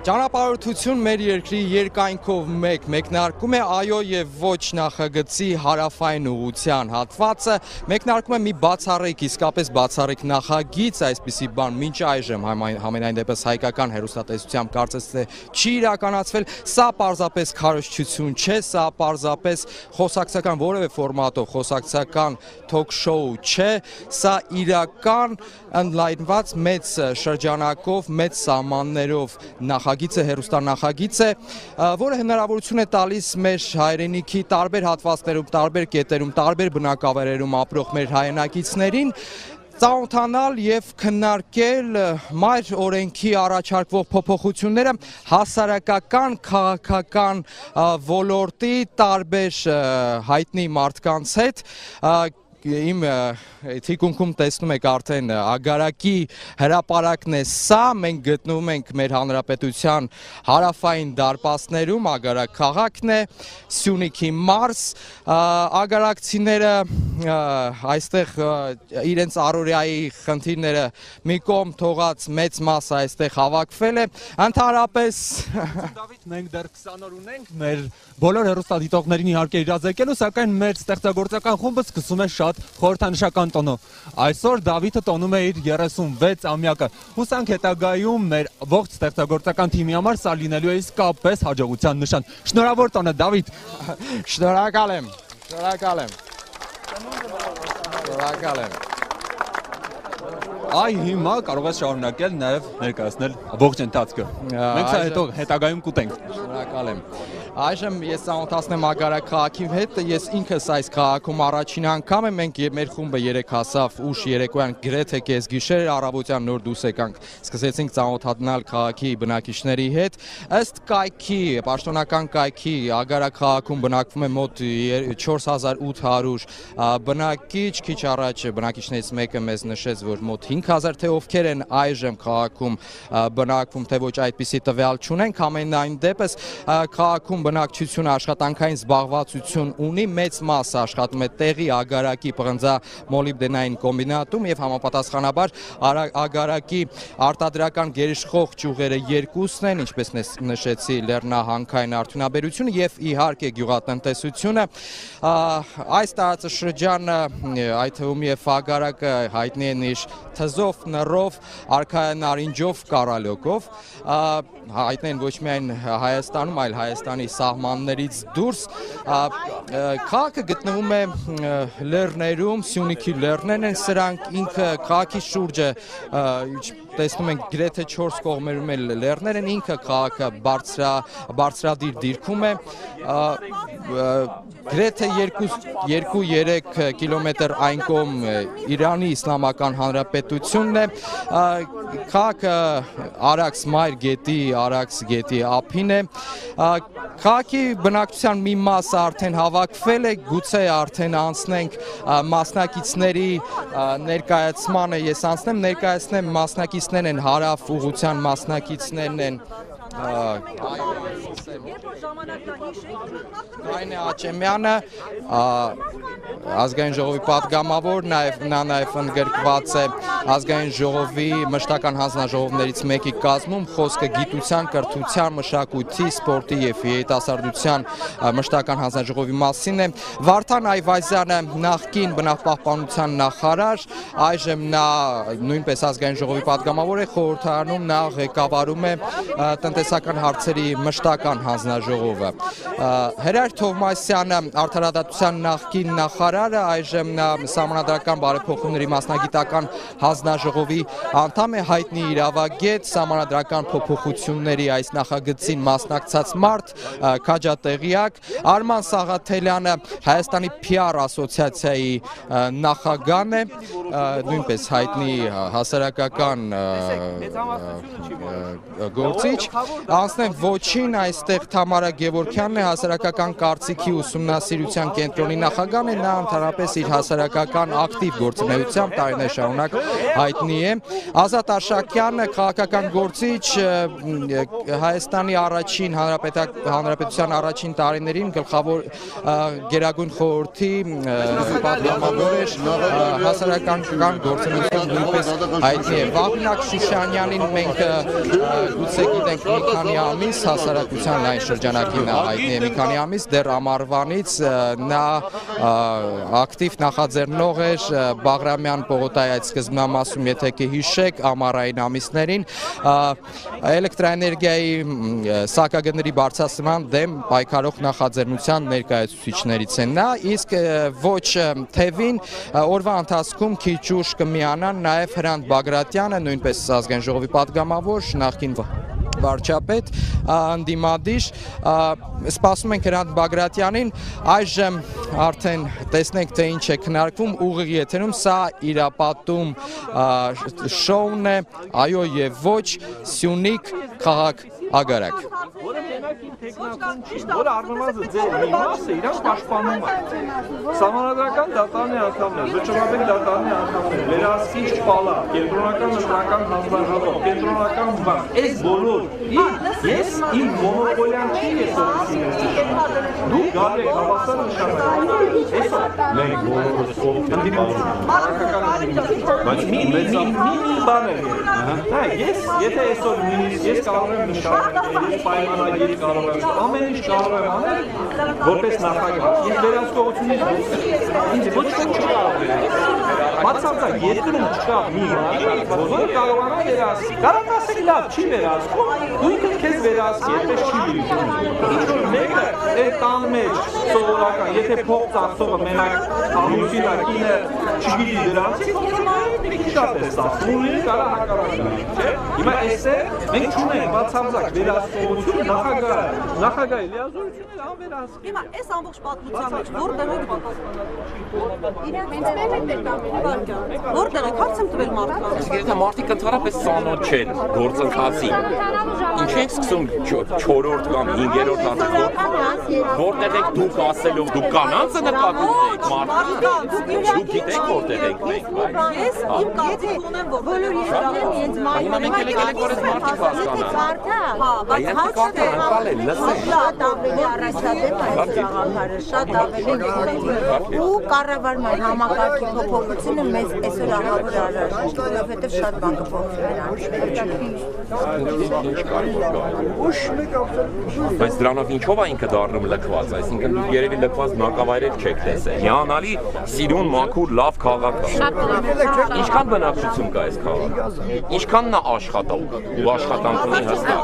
Ճանապարհորդություն մեր երկրի երկայնքով մեկնարկում է այո եւ ոչ նախագծի հարավային ուղղության հատվածը, մեկնարկում է մի բացառիկ, իսկապես բացառիկ նախագիծ, այսպիսի բան մինչ այժմ համենայն դեպս հայկական հեռուստատեսությամբ կարծես թե չի իրականացվել, սա պարզապես քարոզչություն չէ, սա պարզապես խոսակցական որևէ ֆորմատով խոսակցական թոք-շոու չէ, սա իրական ընդլայնված մեծ շրջանակով, մեծ սահմաններով նախագիծ է, հեռուստանախագիծ է, որը հնարավորություն է տալիս մեր հայրենիքի տարբեր հատվածներում, տարբեր կետերում, տարբեր բնակավայրերում ապրող մեր հայրենակիցներին ծանոթանալ եւ քննարկել մայր օրենքի առաջարկվող փոփոխությունները հասարակական, քաղաքական ոլորտի տարբեր հայտնի մարդկանց հետ Իմ թիկունքում տեսնում եք արդեն ագարակի հրապարակն է սա, մենք գտնվում ենք մեր հանրապետության հարավային դարպասներում, ագարակ քաղաքն է, Սյունիքի մարզ, ագարակցիները այստեղ իրենց առօրյայի խնդիրները մի կողմ թողած մեծ մասը այստեղ հավաքվել է, ընդհանրապես Դավիթ, մենք դեռ 20 օր ունենք մեր բոլոր հեռուստադիտողներին իհարկե իրազեկելու, սակայն մեր ստեղծագործական խումբը սկսում է շատ խորհրդանշական տոնով։ Այսօր Դավիթը տոնում է իր 36-ամյակը։ Հուսանք հետագայում մեր ողջ ստեղծագործական թիմի համար սա լինելու է իսկապես հաջողության նշան։ Շնորհավոր տոն է Դավիթ։ Շնորհակալ եմ։ Շնորհակալ եմ։ Այ հիմա կարող ես շարունակել նաև ներկայացնել ողջ ընթացքը։ Մենք սա հետո հետագայում կուտենք։ Շնորհակալ եմ։ Այժմ ես ծանոթացնեմ ագարակ քաղաքի հետ, ես ինքս այս քաղաքում առաջին անգամ եմ, մենք մեր խումբը երեկ հասավ ուշ երեկոյան գրեթե կեսգիշեր, առավոտյան նոր դուրս եկանք, սկսեցինք ծանոթանալ քաղաքի բնակիչների հետ, ըստ կայքի, պաշտոնական կայքի ագարակ քաղաքում բնակվում է մոտ 4800 բնակիչ, քիչ առաջ բնակիչներից մեկը մեզ նշեց, որ մոտ 5000 թե ովքեր են այժմ քաղաքում բնակվում, թե ոչ այդպիսի տվյալ չունենք, ամենայն դեպս քաղաքում բնակչությունը աշխատանքային զբաղվածություն ունի, մեծ մասը աշխատում է տեղի ագարակի պղնձամոլիբդենային կոմբինատում եւ համապատասխանաբար ագարակի արտադրական գերիշխող ճյուղերը երկուսն են, ինչպես նշեցի լեռնահանքային արդյունաբերությունը եւ իհարկե գյուղատնտեսությունը։ Այս տարածաշրջանը, այդ թվում եւ ագարակը հայտնի են իր թզով, նռով, արքայանարինջով, կարալյոկով, հայտնի են ոչ միայն Հայաստանում, այլ Հայաստանի սահմաններից դուրս, քաղաքը գտնվում է լեռներում, Սյունիքի լեռներն են սրանք, ինքը քաղաքի շուրջը տեսնում ենք գրեթե 4 կողմերում էլ լեռներ են, ինքը քաղաքը բարձրադիր դիրքում է, գրեթե 2-3 կիլոմետր այն կողմ Իրանի Իսլամական Հանրապետությունն է, քաղաքը Արաքս մայր գետի, Արաքս գետի ափին է, քաղաքի բնակչության մի մասը արդեն հավաքվել է, գուցե արդեն անցնենք մասնակիցների ներկայացմանը, ես ներկայացնեմ մասնակիցներն են, հարավ ուղղության մասնակիցներն են, Գայնե Աչեմյանը, ազգային ժողովի պատգամավոր, նա նաև ընդգրկված է ազգային ժողովի մշտական հանձնաժողովներից մեկի կազմում, խոսքը գիտության, կրթության, մշակույթի, սպորտի եւ երիտասարդության մշտական հանձնաժողովի մասին է, Վարդան Այվազյանը նախկին բնապահպանության նախարար, այժմ նա նույնպես ազգային ժողովի պատգամավոր է, խորհրդարանում նա ղեկավարում է տնտեսական հարցերի մշտական հանձնաժողովը։ Հրայր Թովմասյանը արդարադատության նախկին նախարարը, այժմ նա սահմանադրական բարեփոխումների մասնագիտական հանձնաժողովի անդամ է, հայտնի իրավագետ, սահմանադրական փոփոխությունների այս նախագծին մասնակցած մարդ, քաջատեղյակ, Արման Սաղաթելյանը Հայաստանի PR ասոցիացիայի նախագահն է, նույնպես հայտնի հասարակական գործիչ, անցնենք ոչին, այստեղ Թամարա Գևորգյանն է, հասարակական կարծիքի ուսումնասիրության կենտրոնի նախագահն է, նա ընդհանրապես իր հասարակական ակտիվ գործունեությամբ տարիներ շարունակ հայտնի է, Ազատ Աշակյանը քաղաքական գործիչ, Հայաստանի Հանրապետության առաջին տարիներին գլխավոր Գերագույն խորհրդի պատգամավոր էր, հասարակական գործունեությամբ նույնպես հայտնի է, Վաղինակ Շուշանյանին մենք գուցե գիտենք մի քանի ամիս հասարակության լայն շրջանակին նա հայտնի է, մի քանի ամիս դեռ ամառվանից նա ակտիվ նախաձեռնող էր Բաղրամյան պողոտայի այդ սկզբնամասում, եթե կհիշեք, ամառային ամիսներին էլեկտրաէներգիայի սակագների բարձրացման դեմ պայքարող նախաձեռնության ներկայացուցիչներից է նա, իսկ ոչ թևին օրվա ընթացքում քիչ ուշ կմիանան նաև Հրանտ Բագրատյանը, նույնպես ազգային ժողովի պատգամավոր, նախկին վարչապետ, ընդդիմադիր, սպասում ենք Հրանտ Բագրատյանին, այժմ արդեն տեսնենք թե ինչ է քննարկվում ուղիղ եթերում, սա իրապատում շոուն է, այո եւ ոչ, Սյունիք քաղաք Ագարակ։ Որը մենակ իմ տեխնիկան չի, որը առնվազն ձեր մի մասը իրան պաշտպանում է։ Սահմանադրական դատարանի անդամներ, վճռաբեկ դատարանի անդամներ, վերահսկիչ պալա, կենտրոնական նշանական հանձնարարող, կենտրոնական բանկ, այս բոլոր ես իմ մոնոպոլիան չի դուք գալ եք հավասար նշանակում։ Մենք բոլորս բայց մի բան է։ Հա, եթե այսօր ես կարող եմ նշանակել, ես պայմանագիր կարող եմ, ամեն ինչ կարող եմ անել, որպես նախագահ։ Ես վերահսկողությունից ինձ ոչ ոք չկարող է։ Բացարձակ երկրում չկա մի բան, որը կարողանա վերահսկել։ Կարող ասեք լավ, չի վերահսկում, դու ինքդ քեզ վերահսկի, այդպես չի լինում։ Ինչ-որ մեկը այդ տան մեջ սովորական, եթե փող ծախսողը մենակ ամուսինա կինը չգիտի դրանից, մի քիչ շատ է ստացվում, ու կարա հակառակը, չէ՞։ Հիմա էսե մենք չունենք բացարձակ վերահսկողություն, նախագահի լիազորությունները անվերահսկի։ Հիմա այս ամբողջ պատմության մեջ որտեղ եք որտեղ եք հարց եմ տվել մարդկանց։ Իսկ եթե մարդիկ ընդհանրապես ծանոթ չեն գործընթացին, ինչ ենք սկսում 4-րդ կամ 5-րդ հաշվով, որտեղ եք դուք ասելով, դուք կանանցը նկատում եք մարդկանց, դուք գիտեք որտեղ ենք մենք, բայց ես իմ կարծիք ունեմ, որ բոլոր երկրներն իրենց հիմա մենք ելեք որ այս մարդիկ հասկանան։ Հա, բայց հարցը ընկալ են, լսեք։ Շատ ավելի առաջադեմ է այս գաղափարը, շատ ավելի ու կառավարման համակարգի փոփոխությունը մեզ այսօր ահավոր առաջ, որովհետև շատ բան կփոխվի։ Բայց դրանով ինչով է ինքը դառնում լքված, այսինքն դուք երևի լքված մակավայրեր չեք տեսել։ Հիանալի, սիրուն, մաքուր, լավ քաղաք է։ Ինչքան բնակչություն կա այս քաղաքում։ Ինչքանն է աշխատող ու աշխատանք ունի հստակ։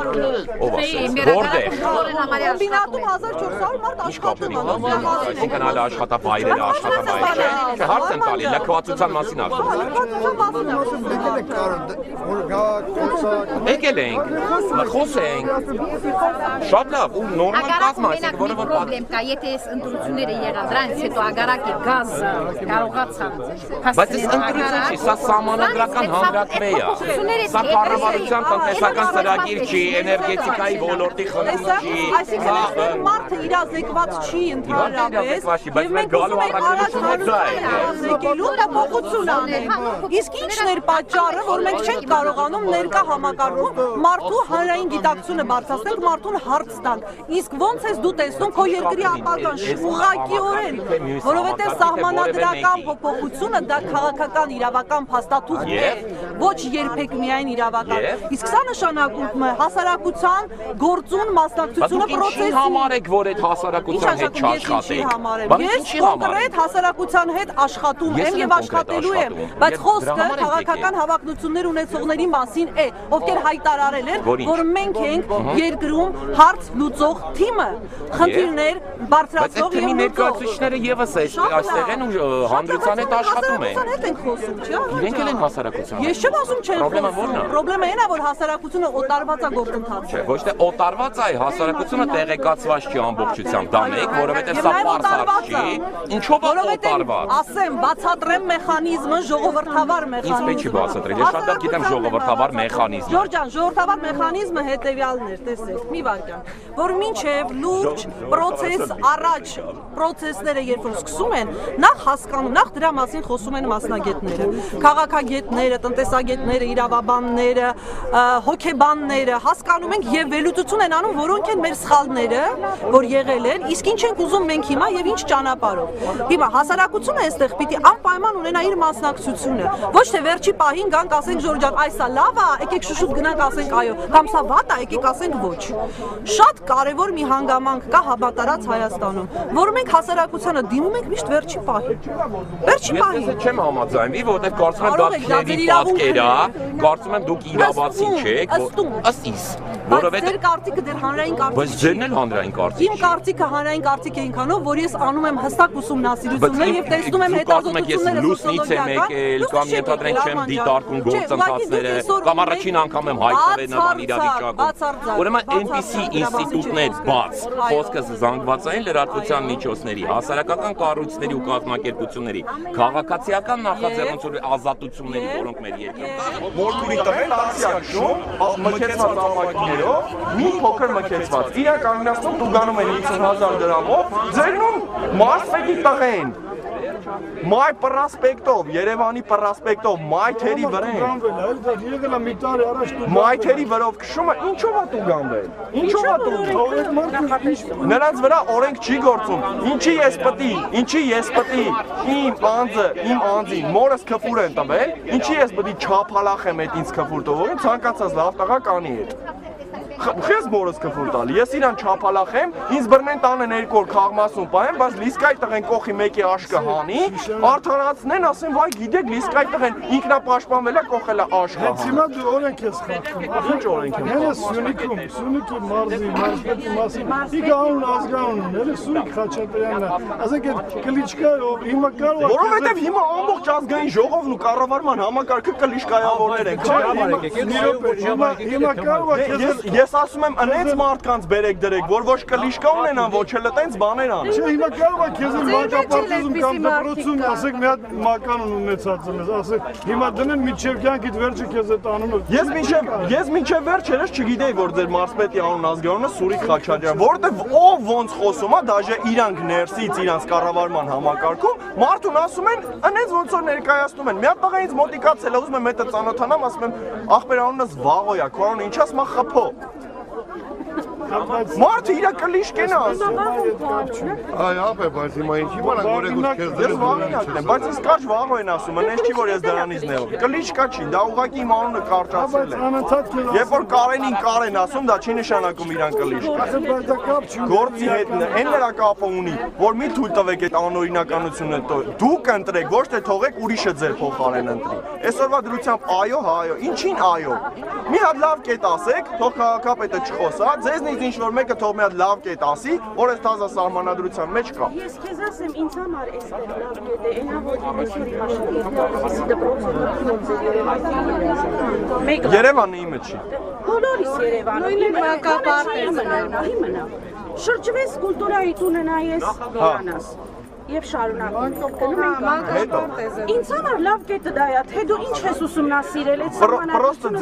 Ով ասեց։ Որտեղ։ Կոմբինատում 1400 մարդ աշխատում է։ Այսինքն այլ աշխատավայրերը, աշխատավայր չէ։ Չէ, հարց եմ տալի, լքվածության մասին եկել ենք, խոսենք։ Շատ լավ, ու նորմալ կազմ այսինքն որը որ պրոբլեմ կա, եթե այս ընտրությունները եղան, դրանից հետո Ագարակի գազը կարողացան։ Բայց այս ընտրություն չի, սա սահմանադրական հանրակրվե է։ Սա կառավարության տնտեսական ծրագիր չի, էներգետիկայի ոլորտի խնդիր չի։ Այսինքն մարդը իրազեկված չի ընդհանրապես, բայց մենք գալու առաքելությունը դա է։ Իրազեկելու դա փոխություն անել։ Իսկ ի՞նչն էր պատճառը, որ մենք չենք կարողանում ներկա համակարգում մարդու հանրային գիտակցությունը բարձրացնել, մարդուն հարց տալ։ Իսկ ո՞նց ես դու տեսնում քո երկրի ապագան ուղղակիորեն, որովհետև սահմանադրական փոփոխությունը դա քաղաքական իրավական փաստաթուղթ է, ոչ երբեք միայն իրավական։ Իսկ սա նշանակում է հասարակության գործուն մասնակցությունը process-ի համար եք, որ այդ հասարակության հետ չաշխատեք։ Ես կոնկրետ հասարակության հետ աշխատում եմ եւ աշխատելու եմ, բայց խոսքը քաղաքական հավակնություններ ունեցողների մասին է, ովքեր հայտարարել են, որ մենք ենք երկրում հարց լուծող թիմը, խնդիրներ բարձրացնող եւ ներկայացուցիչները եւս այստեղ են ու հանրության հետ աշխատում են։ Հետ ենք խոսում, չէ՞։ Իրենք էլ են հասարակության։ Ես չեմ ասում չեն խոսում։ Պրոբլեմը այն է, որ հասարակությունը օտարված է գործընթացը։ Չէ, ոչ թե օտարված է, հասարակությունը տեղեկացված չի ամբողջությամբ, դա մեկ, որովհետև սա պարզած չի։ Ինչով է օտարված։ Ասեմ, բացատրեմ մեխանիզմը, ժողովրդավար մեխանիզմը։ Ինչ պետք է բացատրել։ Ես շատ լավ գիտեմ ժողովրդավար մեխանիզմը։ Ջորջ ջան, ժողովրդավար մեխանիզմը հետեւյալն է, տեսեք, մի վարքյան, որ մինչև լուրջ process առաջ process-ները երբ որ սկսում են, նախ հասկանում, նախ դրա մասին խոսում են մասնագետները։ քաղաքագետները, տնտեսագետները, իրավաբանները, հոգեբանները հասկանում ենք եւ վերլուծություն են անում, որոնք են մեր սխալները, որ եղել են, իսկ ինչ ենք ուզում մենք հիմա եւ ինչ ճանապարհով։ Հիմա հասարակությունը այստեղ պիտի անպայման ունենա իր մասնակցությունը։ Ոչ թե վերջի պահին գանք ասենք Ժորժ ջան, այսա լավ է, եկեք շուշուտ գնանք ասենք այո, կամ սա վատ է, եկեք ասենք ոչ։ Շատ կարևոր մի հանգամանք կա հավատարած Հայաստանում, որը մենք հասարակությանը դիմում ենք միշտ վերջի պահին։ Վերջի պահին։ Ես չեմ համաձայնվի, որովհետեւ կարծում եմ դա քների պատկեր է, կարծում եմ դուք իրավացի չեք, ըստ իս, որովհետեւ ձեր կարծիքը դեռ հանրային կարծիք։ Բայց ձերն էլ հանրային կարծիք։ Իմ կարծիքը հանրային կարծիք է ինքանով, որ ես անում եմ հստակ ուսումնասիրություններ եւ տեսնում եմ հետազոտությունները լուսնից եմ եկել, կամ ենթադրենք չեմ դիտարկում գործընթացները, կամ առաջին անգամ եմ հայտնվել նման իրավիճակում։ Ուրեմն այնպիսի ինստիտուտներ բաց, խոսքը զանգվածային լրատվության միջոցների, հասարակական կառույցների ու կազմակերպությունների, քաղաքացիական նախաձեռնությունների ազատությունների, որոնք մեր երկրում կան։ Մորքուրի տղեն ասիակշում, մկեցված ամակներով, մի փոքր մկեցված։ Իրան կանգնացնում դու գանում են 50,000 դրամով, ձերնում Մարսվեդի տղեն։ Մայ պրասպեկտով, Երևանի պրասպեկտով, մայթերի վրան։ Մայթերի վրով քշումը ինչով է դու գանվել։ Ինչով է դու։ Նրանց վրա օրենք չի գործում։ Ինչի ես պետք իմ անձին մորս քֆուր են տվել, ինչի ես պետք չափալախեմ այդ ինձ քֆուր տվողին, ցանկացած լավ տղա կանի հետ։ Խես մորս քֆուր տալի, ես իրան չափալախեմ, ինձ բռնեն տանեն երկու օր քաղմասում պահեմ, բայց Լիսկայի տղեն կողի մեկի աշկը հանի, արդարացնեն, ասեն, վայ գիտեք Լիսկայի տղեն ինքնապաշտպանվել է, կողել է աշկը։ Հենց հիմա դու օրենք ես խախտում։ Ինչ օրենք եմ։ Հենց Սյունիքի մարզի, մարզպետի մասին, իգանուն ազգանուն, հենց Սուրիկ Խաչատրյանն է։ Ասենք այդ Կլիչկայով հիմա կարող է։ Որովհետև հիմա ամբողջ ազգային ժողովն ու կառավարման համակարգը կլիչկայավորներ են։ Հիմա կարող է Ես ասում եմ, ընենց մարդկանց բերեք դրեք, որ ոչ կլիշկա ունենան, ոչ էլ տենց բաներ ան։ Չէ, հիմա կարող է քեզ մանկապարտեզում կամ դպրոցում, ասեք մի հատ մականուն ունեցած ես, ասեք հիմա դնեն միջև կյանքիդ վերջը քեզ այդ անունը։ Ես միջև վերջերս չգիտեի, որ ձեր մարզպետի անուն ազգանունը Սուրիկ Խաչատրյան, որովհետև ով ոնց խոսում է, դաժե իրանք ներսից իրանց կառավարման համակարգում, մարդուն ասում են, ընենց ոնց որ ներկայացնում են։ Մի հատ տղա ինձ մոտիկացել է, ուզում եմ հետը ծանոթանամ, ասում եմ, ախպեր անունս Վաղոյա, քո անունը ինչ ասում, խփո։ Մարդը իր կլիշկեն է ասում։ Այ ապե, բայց հիմա ինչի բանակ որ եկուս քեզ Ես վաղինակ եմ, բայց ինձ կաչ վաղո են ասում, ընես չի որ ես դրանից նեղով։ Կլիշկա չի, դա ուղղակի իմ անունը կարճացել է։ Երբ որ Կարենին Կարեն ասում, դա չի նշանակում իրան կլիշկա։ Գործի հետ այն նրա կապը ունի, որ մի թույլ տվեք այդ անօրինականությունը դուք ընտրեք, ոչ թե թողեք ուրիշը ձեր փոխարեն ընտրի։ Այսօրվա դրությամբ այո, հա այո, ինչին այո։ Մի հատ լավ կետ ասեք, թող քաղաքապետը չխոսա, ձեզնից ինչ որ մեկը թող մի հատ լավ կետ ասի, որ այս տազա սահմանադրության մեջ կա։ Ես քեզ ասեմ, ինձ համար էս լավ կետ է, այնա որ այսօրի աշխատանքի դպրոցը Երևանը իմը չի։ բոլորիս Երևանը, իմը շրջվես կուլտուրայից ունենայես գորանաս Եվ շարունակում գնում Ինձ համար լավ կետը դա է, թե դու ինչ ես ուսումնասիրել այդ սահմանադրությունը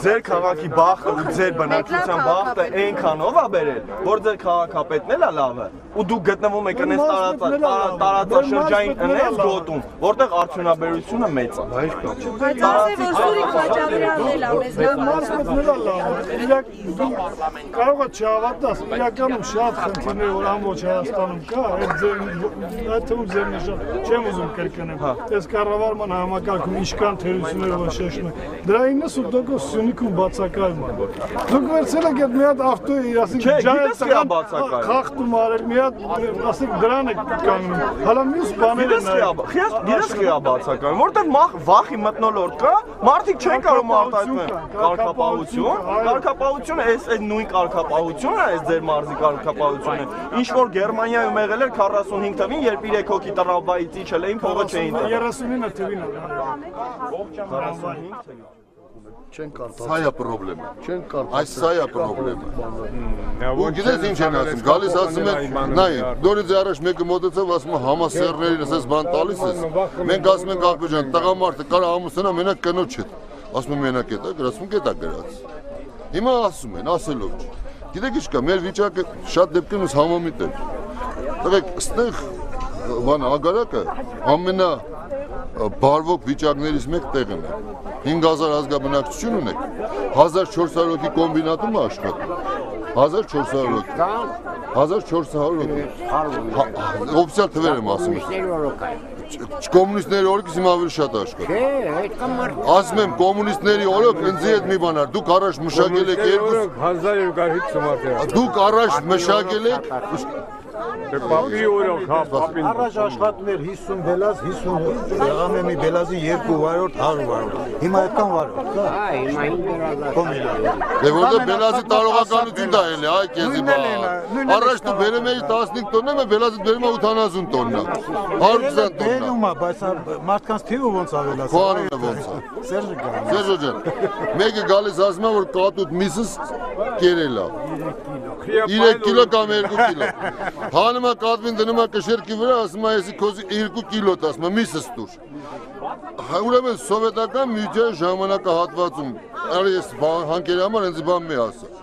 ձեր քաղաքի բախտը ու ձեր բնակչության բախտը այնքանով է բերել, որ ձեր քաղաքապետն էլ է լավը, ու դուք գտնվում եք այնպես տարածաշրջային այնպես գոտում, որտեղ արդյունաբերությունը մեծ է։ Բայց ասե որ Սուրիկ Խաչատրյանն էլ է մեզ լավ։ Կարող է չհավատաս, իրականում շատ խնդիրներ որ ամբողջ Հայաստանում կա, այդ թվում ձեր նշան, չեմ ուզում կրկնեմ, այս կառավարման համակարգում ինչքան թերությունները որ շեշտում են, դրա 90% Սյունիքում բացակայում է։ Դուք վերցել եք այդ մի հատ ավտոյի, ասենք խախտում արել, մի հատ ասենք դրան եք կանգնում, հալա մյուս բաները Գիտես խի է բացակայում, որտեղ վախի մթնոլորտ կա, մարդիկ չեն կարող արտահայտել կարգապահությունը, այս նույն կարգապահությունը, այս ձեր մարզի կարգապահությունը, ինչ որ Գերմանիայում եղել էր 45 թվին, երբ 3 հոգի տրամվայից իջել էին, փողը չէին տվել։ 39 թվին է։ 45 թվին։ Չեն կարծում։ Սա է խնդրեմը։ Չեն կարծում։ Այս սա է խնդրեմը։ Ու գիտես ինչ են ասում, գալիս ասում են, նայ, դորից առաջ մեկը մոտեցավ ասում է համասերներին ասես բան տալիս ես։ Մենք ասում ենք աղբե ջան, տղամարդը կարա ամուսնա մենակ կնոջ հետ։ Ասում են մենակ է դա գրածում կետա գրած։ Հիմա ասում են, ասելով չի։ Գիտեք ինչ կա, մեր վիճակը շատ դեպքերում համամիտ է։ Տղեկ, ստեղ բան ագարակը ամենա բարվոք վիճակներից մեկ տեղն է։ 5000 ազգաբնակչություն ունեք, 1400 հոգի կոմբինատում է աշխատում։ 1400 հոգի։ 1400 հոգի։ Օֆիցիալ թվեր եմ ասում։ Կոմունիստների օրոք հիմա ավելի շատ աշխատում։ Ասում եմ կոմունիստների օրոք ինձի հետ մի բան ար, դուք առաջ մշակել եք 1250 դուք առաջ մշակել եք Պապի օրոք, հա, պապին։ Առաջ աշխատում էր 50 բելազ, 50 եղամ եմ մի բելազի 200 100 Հիմա այդքան վարորդ, հա։ Հիմա 5 Դե որտե բելազի տարողականություն դա էլ է, այ քեզի բա։ Առաջ դու բերում էի 15 տոննա, մե բելազը բերում է 80 տոննա։ 120 տոննա։ Բերում է, բայց մարդկանց թիվը ոնց ավելացել։ Քո անունը ոնց է։ Սերժը ջան։ Մեկը գալիս ասում է որ կատուտ միսս կերել է։ 3 կիլո կամ 2 կիլո։ Հանում է կատվին դնում է կշերքի վրա, ասում է եսի քոզի 2 կիլո ասում է միսս տուր։ Ուրեմն սովետական միջին ժամանակահատվածում, արի ես հանկերի համար ինձ բան մի ասա։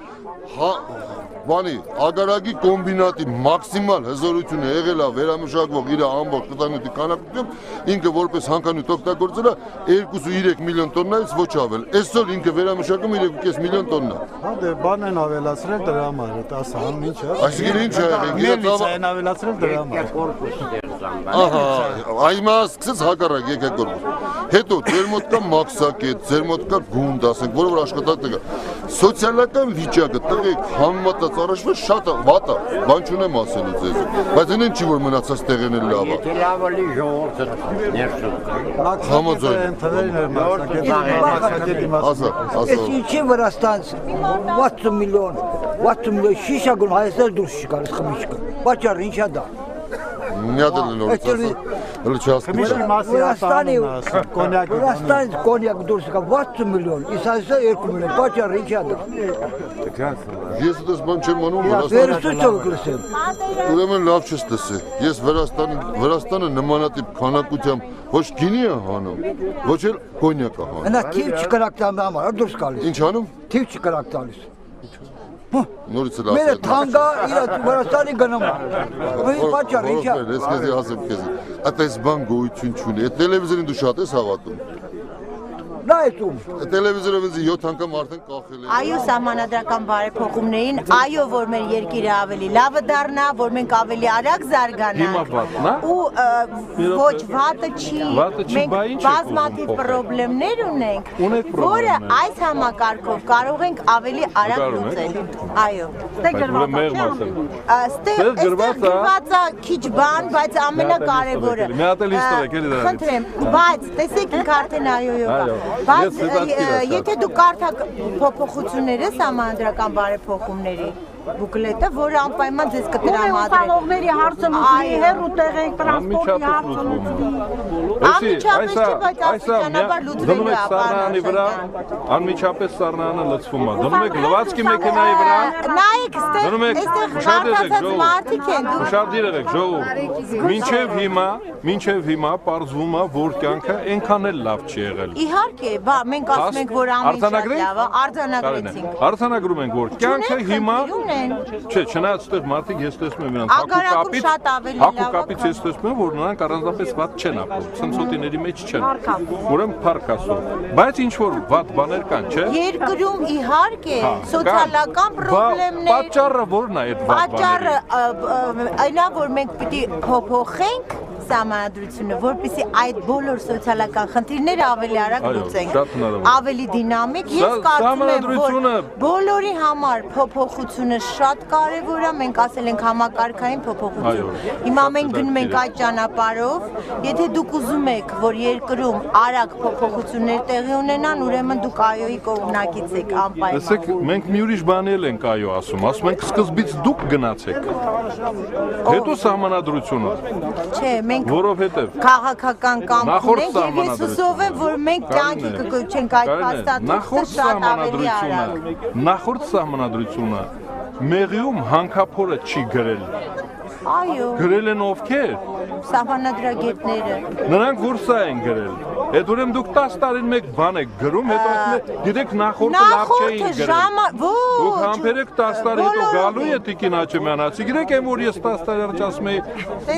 Բանի, ագարագի կոմբինատի մաքսիմալ հզորությունը եղել է վերամշակվող իր ամբողջ տանուտի քանակությամբ, ինքը որպես հանքանյութ օգտագործել է 2.3 միլիոն տոննայից ոչ ավել։ Այսօր ինքը վերամշակում 3.5 միլիոն տոննա։ Հա դե բան են ավելացրել դրա համար, դա ասան ինչ է։ Այսինքն ինչ է եղել, գիտես են ավելացրել դրա համար։ Ահա, այմա սկսեց հակառակ եկեղեցի։ Հետո ձեր մոտ կա մաքսակետ, ձեր մոտ կա գունդ, ասենք, որը որ աշխատանք կա։ Սոցիալական վիճակը տղեկ համեմատած առաջվա շատ վատ է, բան չունեմ ասելու ձեզ։ Բայց այն չի որ մնացած տեղն էլ լավ է։ Եթե լավ էլի ժողովուրդը ներշում։ Համաձայն։ Ասա։ Ինչի Վրաստան 60 միլիոն շիշա գոն Հայաստան դուրս չկար խմիչքը։ Բաճար ինչա դա։ Միադել են օրից ասա։ Հələ չհասկանում։ Վրաստան կոնյակ դուրս կա 60 միլիոն, իսկ այսա 2 միլիոն, բաճարը ինչա դա։ Ես դες բան չեմ անում Ուրեմն լավ չես տեսել։ Ես Վրաստանը նմանատիպ քանակությամբ ոչ գինի է հանում, ոչ էլ կոնյակ է հանում։ Նա թիվ չկրակ տամ համար դուրս գալիս։ Ինչ անում։ Թիվ չկրակ տալիս։ Նորից էլ Մերը թանգա իր Վրաստանի գնում։ Բաճար ինչա։ Ես քեզի ասեմ քեզի։ Այդպես բան գոյություն չունի։ Այդ տելևիզորին դու շատ ես հավատում։ Նայեցում։ Տելևիզորով ինձ 7 անգամ արդեն կախել է։ Այո, սահմանադրական բարեփոխումներին, այո, որ մեր երկիրը ավելի լավը դառնա, որ մենք ավելի արագ զարգանանք։ Ու ոչ վատը չի։ Մենք բազմաթիվ խնդիրներ ունենք, որը այս համակարգով կարող ենք ավելի արագ լուծել։ Այո։ Ստեղ գրված է քիչ բան, բայց ամենակարևորը։ Մի հատ էլ հիստորիկ էլի դրանից։ Խնդրեմ, բայց տեսեք ինք արդեն այոյով է։ Բայց եթե դու կարդաք փոփոխությունները սահմանադրական բարեփոխումների բուկլետը, որը անպայման ձեզ կտրամադրի։ Ուսանողների հարցը լուծվի, հեռու տեղեք, տրանսպորտի հարցը լուծվի։ Անմիջապես չի, բայց աստիճանաբար լուծվելու է սառնանի վրա, անմիջապես սառնանը լցվում է։ Դնում եք լվացքի մեքենայի վրա։ Նայեք, այստեղ հարցած մարդիկ են։ Ուշադիր եղեք, ժողովուրդ։ Մինչև հիմա պարզվում է, որ կյանքը այնքան էլ լավ չի եղել։ Իհարկե, բա մենք ասում ենք, որ ամեն ինչ լավ է, արձանագրեցինք։ Արձանագրում ենք, որ կյանքը հիմա Չէ, չնայած այդտեղ մարդիկ ես տեսնում եմ նրանց հակու կապից ես տեսնում եմ, որ նրանք առանձնապես վատ չեն ապրում, ցնցոտիների մեջ չեն։ Ուրեմն փառք Աստծո։ Բայց ինչ որ վատ բաներ կան, չէ։ Երկրում իհարկե սոցիալական խնդիրներ։ Պատճառը ո՞րն է այդ վատ բաների։ Պատճառը այնա, որ մենք պիտի փոփոխենք սահմանադրությունը, որպեսզի այդ բոլոր սոցիալական խնդիրները ավելի արագ լուծենք, ավելի դինամիկ։ Ես կարծում եմ, որ բոլորի համար փոփոխությունը շատ կարևոր է, մենք ասել ենք համակարգային փոփոխություն։ Հիմա մենք գնում ենք այդ ճանապարհով, եթե դուք ուզում եք, որ երկրում արագ փոփոխություններ տեղի ունենան, ուրեմն դուք այոյի կողմնակից եք անպայման։ Տեսեք, մենք մի ուրիշ բան ենք այո ասում ենք սկզբից դուք գնացեք։ Հետո սահմանադրությունը։ Չէ, Որովհետև քաղաքական կամք ունենք եւ ես հուսով եմ, որ մենք կյանքի կգոչենք այդ փաստաթուղթը շատ ավելի արագ։ Նախորդ սահմանադրությունը մեղիում հանքափորը չի գրել։ Այո։ Գրել են ովքեր։ Սահմանադրագետները։ Նրանք որ սա են գրել։ Այդ ուրեմն դուք 10 տարին մեկ բան եք գրում, հետո ասում եք, գիտեք նախորդը լավ չէին գրել։ Դուք համբերեք 10 տարի հետո գալու է Տիկին Աչեմյանացի, գիտեք եմ որ ես 10 տարի առաջ ասում եի,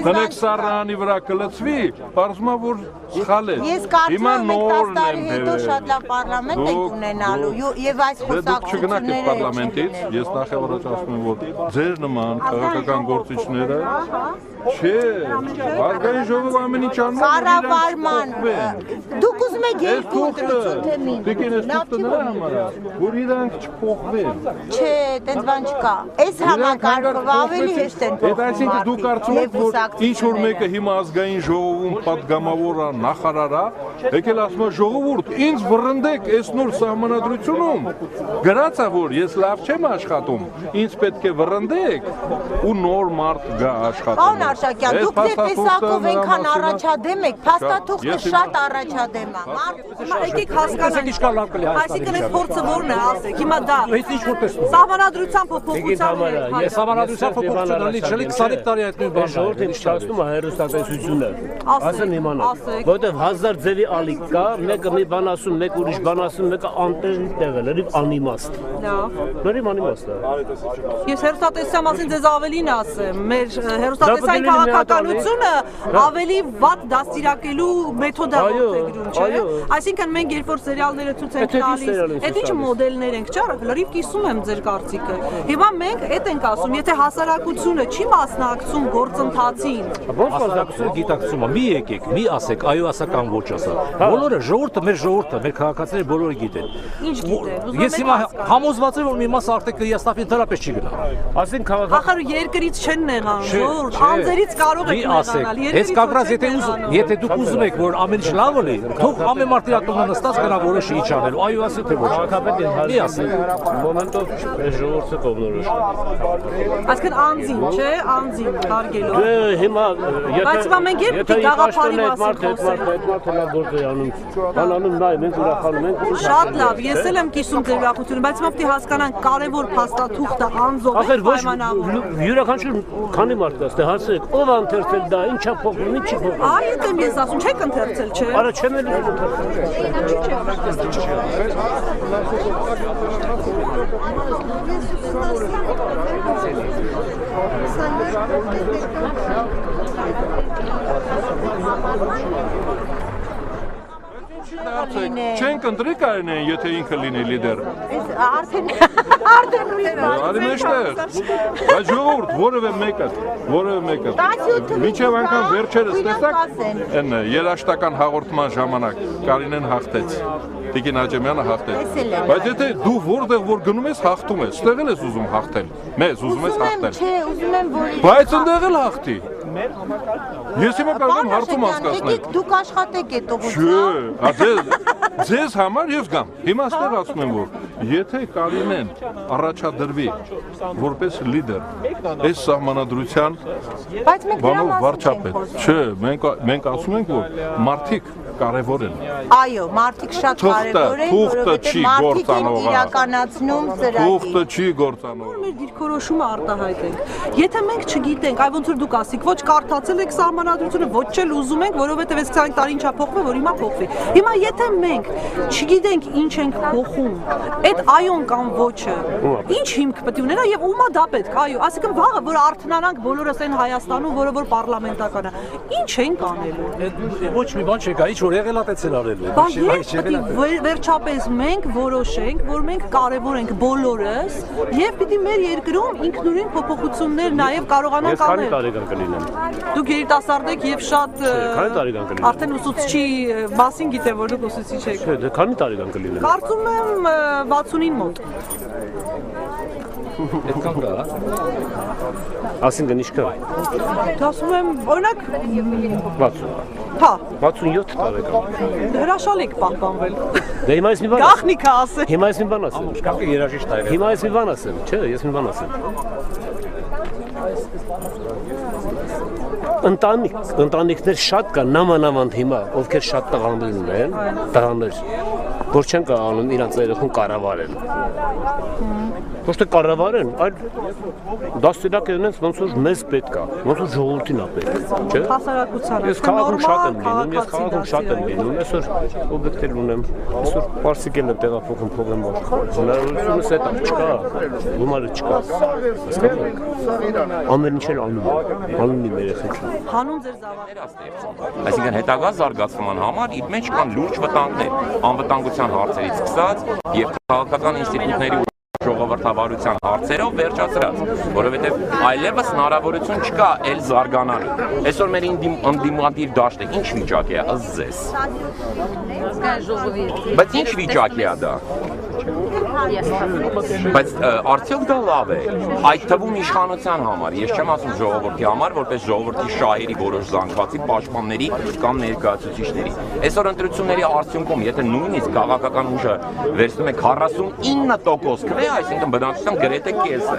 դնեք Սառանի վրա կլծվի, պարզվում է որ սխալ է։ Ես կարծում եմ 10 տարի հետո շատ լավ պարլամենտ եք ունենալու եւ այս խոսակցությունները պարլամենտից, ես նախ առաջ ասում եմ որ ձեր նման քաղաքական գործիչները չէ, ազգային ժողովը ամեն ինչ անում է կառավարման դուք ուզում եք երկու ընտրություն թեմին Տիկին ես թուղթը նրա համար որ իրանք չփոխվեն չէ, այդպես բան չկա այս համակարգով ավելի հեշտ են փոխվում այսինքն դուք կարծում եք որ ինչ որ մեկը հիմա ազգային ժողովում պատգամավոր է նախարար է եկել ասում է ժողովուրդ ինձ վռնդեք այս նոր սահմանադրությունում գրած է որ ես լավ չեմ աշխատում ինձ պետք է վռնդեք ու նոր մարդ գա աշխատում Արշակյան, դուք դեր տեսակով այնքան առաջադեմ եք, փաստաթուղթը շատ առաջադեմ է։ Եկեք հասկանանք, այսինքն այս փորձը որն է, ասեք, հիմա դա սահմանադրության փոփոխության է։ Ես սահմանադրության փոփոխությունն ունի, չլի 25 տարի այդ նույն բանը։ Ժողովրդին իշխացնում է հեռուստատեսությունը։ Ասեն իմանա, որովհետև 1000 ձևի ալիք կա, մեկը մի բան ասում, մեկ ուրիշ բան ասում, մեկը անտեղի տեղ է, լրիվ անիմաստ։ Լրիվ անիմաստ է։ Ես հեռուստատեսության մասին ձեզ ավելին ասեմ, մեր հեռուստատեսային քաղաքականությունը ավելի վատ դաստիարակելու մեթոդով է գրում, չէ՞։ Այսինքն մենք երբ որ սերիալները ցույց ենք տալիս, այդ ինչ մոդելներ ենք, ճար, լրիվ կիսում եմ ձեր կարծիքը։ Հիմա մենք այդ ենք ասում, եթե հասարակությունը չի մասնակցում գործընթացին։ Ո՞նց մասնակցությունը գիտակցում է։ Մի եկեք, մի ասեք, այո ասա կամ ոչ ասա։ Բոլորը ժողովուրդը, մեր քաղաքացիները բոլորը գիտեն։ Ինչ գիտեն։ Ես հիմա համոզված եմ, որ մի մասը արդեն Կրիաստաֆին դրապես չի գնա։ Ասեն քաղաք։ Ախր երկրից չեն նեղան, ժողովուրդ, անձերից կարող եք նեղանալ։ Ես կագրած եթե դուք ուզում եք, որ ամեն ինչ լավ լինի, թող ամեն մարդ իր տունը նստած գնա որոշի ինչ անել։ Այո ասի թե ոչ։ Մի ասեք։ Մոմենտով ժողովուրդը կողնորոշ։ Այսինքն անձին, չէ, անձին հարգելով։ Դե հիմա բայց մենք երբ գաղափարի մասին խոսենք։ Այդ մարդը լավ գործ է անում։ Բան անում նայ, մենք ուրախանում ենք։ Շատ լավ, ես էլ եմ կիսում ձեր ուրախությունը, բայց մենք պետք է հասկանանք կարևոր փաստաթուղթը անձով է պայմանավորվում։ Յուրաքանչյուր քանի մարդ կա, դե հարցրեք, ով է ընթերցել դա, ինչա փոխվում, ինչի փոխվում։ Այո, դեմ ես ասում, չեք ընթերցել, չէ։ Արա չեմ էլ Չենք ընտրի կարենեն, եթե ինքը լինի լիդեր։ Արդեն Արի մեջտեղ։ Բայց ժողովուրդ, որևէ մեկը։ Մինչև անգամ վերջերս տեսակ, այն երաշտական հաղորդման ժամանակ Կարինեն հաղթեց։ Տիկին Աչեմյանը հաղթեց։ Բայց եթե դու որտեղ որ գնում ես, հաղթում ես, ստեղ էլ ես ուզում հաղթել։ Մեզ ուզում ես հաղթել։ Չէ, ուզում եմ որ Բայց ընդեղ էլ հաղթի։ Ես հիմա կարող եմ հարցում անցկացնել։ Դուք աշխատեք այդ ուղղությամբ։ Չէ, ձեզ համար ես գամ։ Հիմա ստեղ ասում եմ որ եթե Կարինեն առաջադրվի որպես լիդեր, այս սահմանադրության բանով վարչապետ։ Չէ, մենք ասում ենք որ մարդիկ կարևոր են։ Այո, մարդիկ շատ կարևոր են, որովհետև մարդիկ են իրականացնում ծրագիր։ Թուղթը չի գործանող։ Մեր դիրքորոշումը արտահայտենք։ Եթե մենք չգիտենք, այ ոնց որ դուք ասիք, ոչ կարդացել եք սահմանադրությունը, ոչ էլ ուզում ենք, որովհետև այս 20 տարի ինչա փոխվել, որ հիմա փոխվի։ Հիմա եթե մենք չգիտենք ինչ ենք փոխում, այդ այոն կամ ոչը, ինչ հիմք պետք է ունենա եւ ումա դա պետք, այո, ասիկան վաղը որ արթնանանք բոլորս այն Հայաստանում, որը որ պարլամենտական է, ինչ ենք անելու։ Ոչ մի բան չկա, ինչ որ եղել է տեցել արելու։ Վերջապես մենք որոշենք, որ մենք կարևոր ենք բոլորս եւ պիտի մեր երկրում ինքնուրույն փոփոխություններ նաեւ կարողանանք անել։ Քանի տարեկան կլինեմ։ Դուք երիտասարդ եք եւ շատ քանի տարեկան կլինեմ։ Արդեն ուսուցչի մասին գիտեմ, որ դուք ուսուցիչ եք։ Չէ, դե քանի տարեկան կլինեմ։ Կարծում եմ 60-ին մոտ։ Այդքան կա։ Ասինքն ինչ կա։ Ասում եմ, օրինակ 60։ Հա։ 67 տարեկան։ Հրաշալի եք պահպանվել։ Դե հիմա ես մի բան ասեմ։ Գախնիկա ասեմ։ Հիմա ես մի բան ասեմ։ Շկաֆը երաժիշտ է։ Հիմա ես մի բան ասեմ, չէ, ես մի բան ասեմ։ Ընտանիքներ շատ կան, նամանավանդ հիմա, ովքեր շատ տղաներ ունեն, տղաներ, որ չեն կարողանում իրանց երեխուն կառավարել։ Ոչ թե կառավարեն, այլ դաստիարակ ունեն ոնց որ մեզ պետք է, ոնց որ ժողովրդին է պետք, չէ՞։ Հասարակությանը։ Ես քաղաքում շատ եմ լինում, այսօր օբյեկտներ ունեմ, այսօր պարսիկել եմ տեղափոխում փողեմ բաշխ։ Հնարավորությունս այդ չկա, գումարը չկա։ Ամեն ինչ էլ անում եմ երեխեքին։ Հանուն ձեր զավակները։ Այսինքն հետագա զարգացման համար իր մեջ կան լուրջ վտանգներ, անվտանգության հարցերից սկսած եւ քաղաքական ինստիտուտների ժողովրդավարության հարցերով վերջացրած, որովհետև այլևս հնարավորություն չկա էլ զարգանալու։ Այսօր մեր ընդդիմադիր դաշտը ինչ վիճակի է, ըստ ձեզ։ Բայց ինչ վիճակի է դա։ Բայց արդյոք դա լավ է, այդ թվում իշխանության համար, ես չեմ ասում ժողովրդի համար, որպես ժողովրդի շահերի որոշ զանգվածի պաշտպանների կամ ներկայացուցիչների։ Այսօր ընտրությունների արդյունքում, եթե նույնիսկ քաղաքական ուժը վերցնում է 49% քվե, այսինքն բնակչության գրեթե կեսը,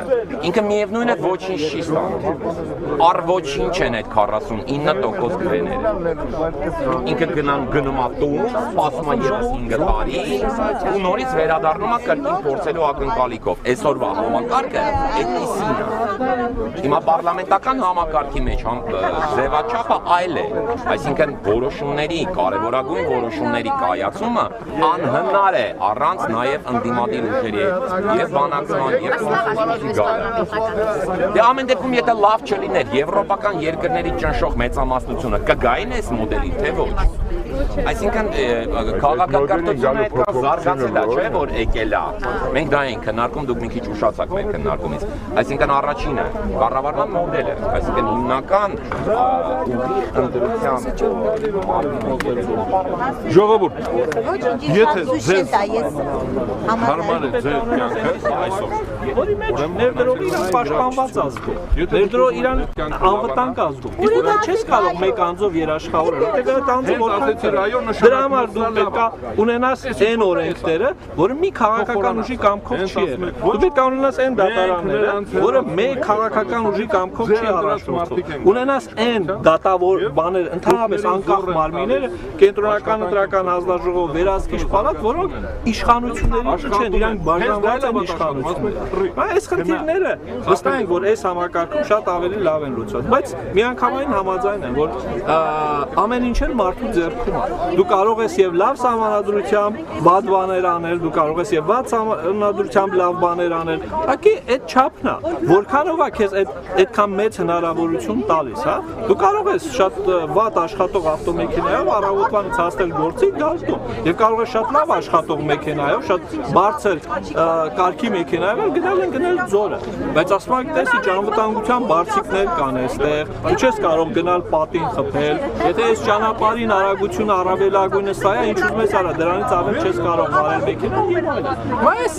ինքը միևնույն է ոչինչ չի ստանում։ Առ ոչինչ են այդ 49% քվեները։ Ինքը գնում է տուն, սպասում է 35 տարի ու նորից վերադառնում է կրկին փորձելու ակնկալիքով։ Այսօրվա համակարգը այդպիսին է։ Հիմա պարլամենտական համակարգի մեջ ձևաչափը այլ է, այսինքն որոշումների, կարևորագույն որոշումների կայացումը անհնար է առանց նաև ընդդիմադիր ուժերի եւ բանակցման եւ կոնսենսուսի գալը։ Դե ամեն դեպքում եթե լավ չլիներ եվրոպական երկրների ճնշող մեծամասնությունը կգային այս մոդելին, թե ոչ։ Այսինքն քաղաքակրթությունը այդքան զարգացել է, չէ՞ որ եկել է։ Մենք դա ենք քննարկում, դուք մի քիչ ուշացաք մեր քննարկումից։ Այսինքն առաջինը կառավարման մոդելը, այսինքն հիմնական ընտրության ժողովուրդ, եթե ձեզ հարմար է ձեր կյանքը այսօր, ներդրող իրան պաշտպանված ազգում, ներդրող իրան անվտանգ ազգում։ Իսկ չես կարող մեկ անձով երաշխավորել, որտեղ այդ անձը դրա համար դու պետք է ունենաս այն օրենքները, որը մի քաղաքական ուժի կամքով չի եղել։ Դու պետք է ունենաս այն դատարանները, որը մեկ քաղաքական ուժի կամքով չի առաջնորդվում։ Ունենաս այն դատավոր բաներ, ընդհանրապես անկախ մարմինները, կենտրոնական ընտրական հանձնաժողով, վերահսկիչ պալատ, որոնք իշխանությունների չեն, իրանք բաժանված են իշխանությունների։ Այս խնդիրները վստահ ենք, որ այս համակարգում շատ ավելի լավ են լուծված, բայց միանգամայն համաձայն եմ, որ ամեն ինչ էլ մարդու ձեռքում է։ Դու կարող ես եւ լավ սահմանադրությամբ վատ բաներ անել, դու կարող ես եւ վատ սահմանադրությամբ լավ բաներ անել։ Ուղղակի այդ չափն է, որքանով է քեզ այդքան մեծ հնարավորություն տալիս, հա։ Դու կարող ես շատ վատ աշխատող ավտոմեքենայով առավոտվանից հասնել գործի գազդում եւ կարող ես շատ լավ աշխատող մեքենայով, շատ բարձր կարգի մեքենայով գնալ ձորը։ Բայց ասում եք, տեսի, անվտանգության բարձիկներ կան այստեղ, դու չես կարող գնալ պատին խփել։ Եթե այս ճանապարհին արագությունը առավելագույնը սա է, ինչ ուզում ես արա, դրանից ավել չես կարող վարել մեքենան եւ այլն։ Բայց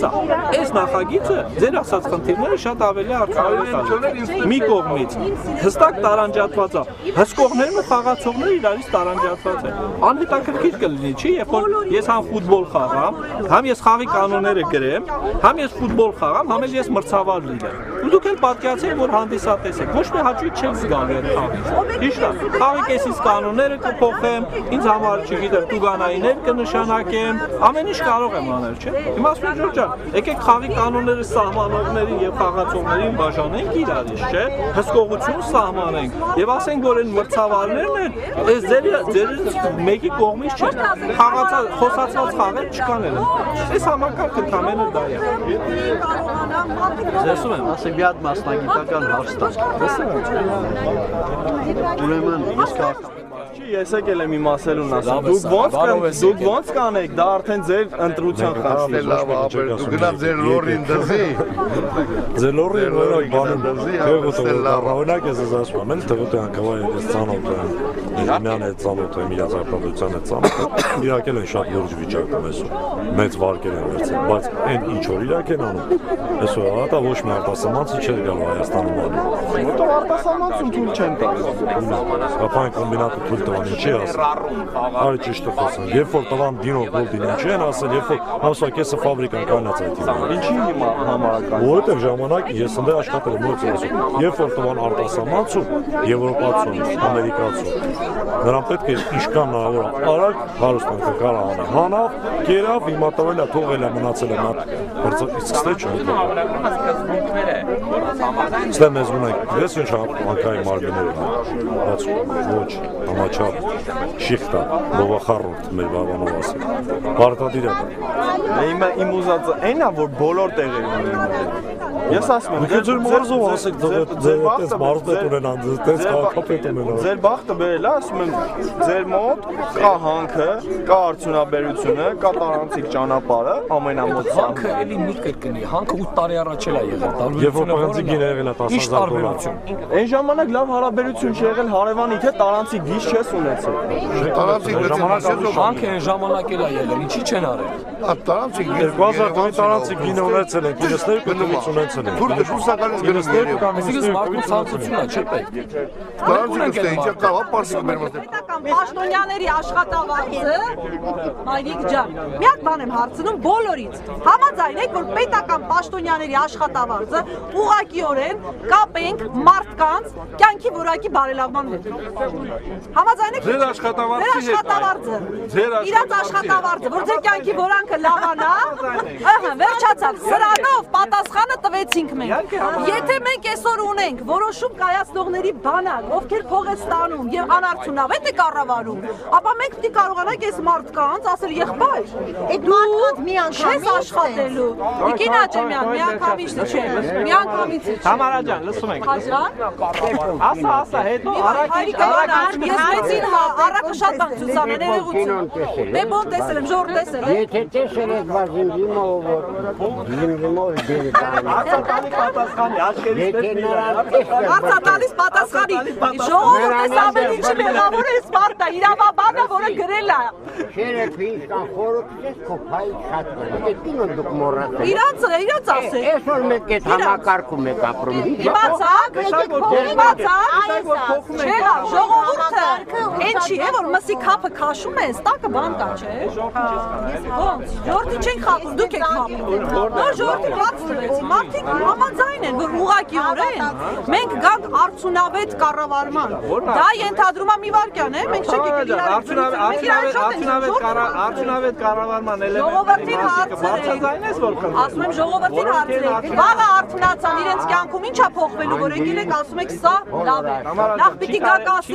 այս նախագիծը ձեր ասած խնդիրները շատ ավելի արդյունավետ է։ Մի կողմից հստակ տարանջատված է, հսկողներն ու խաղացողները իրարից տարանջատված են։ Անհետաքրքիր կլինի, չի, երբ որ ես համ ֆուտբոլ խաղամ, համ ես խաղի կանոնները գրեմ, համ ես ֆուտբոլ խաղամ, համ էլ ես մրցավար լինեմ։ Ու դուք էլ պատկերացեք, որ հանդիսատես եք, ոչ մի հաճույք չեք զգալու այդ խաղից։ Ճիշտ է, խաղի կեսից կանոնները կփոխեմ, ինձ համար, չգիտեմ, տուգանայիներ կնշանակեմ, ամեն ինչ կարող եմ անել, չէ՞։ Հիմա ասում եմ Ջորջան, եկեք խաղի կանոնները սահմանողներին եւ խաղացողներին բաժանենք իրարից, չէ՞։ Հսկողություն սահմանենք եւ ասենք, որ այն մրցավարներն են, այս ձեր մեկի կողմից չեն։ Խոսացված խաղեր չկան էլ։ Այս համակարգը ընդամենը դա է։ Ձեսում եմ, ասեմ մի հատ մասնագիտական հարց տաք։ Ուրեմն ես քաղաք Ես եկել եմ իմ ասելուն ասում։ Դուք ոնց կանեք, դա արդեն ձեր ընտրության խնդիրն է։ Լավ, ապեր, դու գնաց ձեր լորին դզի։ Ձեր լորին բանը դզի, օրինակ ես ասում եմ, թվոթյան կվայ ես ցանոթ եմ։ Իրան է ցանոթ եմ, իր ազատության է ցանոթ։ Իրակել են շատ լուրջ վիճակում այսօր։ Մեծ վարկեր են վերցել, բայց այն ինչ որ իրակ են անում։ Այսօր հատա ոչ մի արտասահմանցի չէր գալու Հայաստանում անում։ Որտեղ արտասահմանցում թույլ չեն տալիս։ Ապա կոմբինատը թույլ գոլ տվան, ինչի ասել։ Արի ճիշտ է խոսում։ Երբ որ տվան դինո գոլ դին, ինչի են ասել, երբ որ ամսվա կեսը ֆաբրիկան կանած այդ դին։ Ինչի հիմա համարական։ Որովհետև ժամանակ ես ընդ աշխատել եմ մոտ ասում։ Երբ որ տվան արտասահմանցու, եվրոպացու, ամերիկացու, նրան պետք է ինչքան հնարավոր արագ հարստանքը կարող անել։ Հանավ, կերավ, հիմա տվել է, թողել է, մնացել է նա սկսել չէ։ Ստե մեզ ունենք, ես ինչ հանկայի մարմիներ են, բայց ոչ, համաչապ, շիխտա, բովախառորդ մեր բավանով ասել, պարտադիր է դա։ Իմ ուզածը այն է, որ բոլոր տեղեր ունեն։ Ես ասում եմ, ձեր մարզով ասեք, ձեր այդպես մարզպետ ունենան, այդպես քաղաքապետ ունենան։ Ձեր բախտը բերել է, ասում եմ, ձեր մոտ կա հանքը, կա արդյունաբերությունը, կա տարանցիկ ճանապարհը, ամենամոտ հանքը էլի մի կրկնի, հանքը 8 տարի առաջ էլ է եղել, Եվ որ պղնձիկ եղել է 10,000 դոլար։ Այն ժամանակ լավ հարաբերություն չեղել հարևանի հետ տարանցիկ գիծ չես ունեցել։ Հանքը այն ժամանակ էլ է եղել, ինչի չեն արել։ Տարանցիկ 2000 տարանցիկ գինը ունեցել են, 92 կտվից ունեցել են։ Թուրքը շուսականից գնում է։ Այսինքն մարդու ցանկությունն է, չէ՞ պետք։ Տարանցիկը ինչա կա, պարսիկ մեր մոտ։ Պաշտոնյաների աշխատավարձը, Մայրիկ ջան, մի հատ բան եմ հարցնում բոլորից։ Համաձայն եք, որ պետական պաշտոնյաների աշխատավարձը ուղղակիորեն կապենք մարդկանց կյանքի որակի բարելավման հետ։ Համաձայն եք։ Ձեր աշխատավարձի հետ։ Իրաց աշխատավարձը, որ ձեր կյանքի որանքը լավանա, ըհը, վերջացավ։ Սրանով պատասխանը տվեցինք մենք։ Եթե մենք այսօր ունենք որոշում կայացնողների բանակ, ովքեր փող է ստանում եւ անարդյունավետ է կառավարում, ապա մենք պետք է կարողանանք այս մարդկանց ասել եղբայր, այդ մարդկանց մի անգամից աշխատելու։ Իգինա Ջեմյան, մի անգամից չէ, մի անգամից չէ։ Համարա ջան, լսում ենք։ Հաջան։ Ասա, հետո արագ ես մեծին առակը շատ բան ցուցան են երևույթ։ Դե բոն տեսել եմ, ժողովուրդ տեսել է։ Եթե տեսել եք բաժինիմով դերի տալիս։ Արցատալի պատասխանի, աչքերից տեսնի։ Արցատալիս պատասխանի։ Ժողովուրդը ամեն ինչի մեղավոր է սպարտա, իրավաբանը, որը գրել է։ Շերեփի ինքան խորոքես կոփայի շատ բան։ Դե կինոն դուք մոռացել։ Իրանց ասեք։ Այսօր մեկ այդ համակարգում եք ապրում։ Իմացաք, չէ, ժողովուրդը ինչի է, որ մսի քափը քաշում է, ստակը բան կա, չէ։ Ոնց, ժողովրդի չեն խափում, դուք եք խափում։ Նոր ժողովրդի բաց տվեց, մարդիկ համաձայն են, որ ուղղակիորեն մենք գանք արդյունավետ կառավարման։ Դա ենթադրում է մի վարքյան է, մենք չենք արդյունավետ կառավարման ժողովրդին հարցրեք, ասում եմ ժողովրդին հարցրեք, վաղը արդյունացան իրենց կյանքում ինչա փոխվելու, որ եկել եք ասում եք սա լավ է, նախ պիտի գաք ասեք,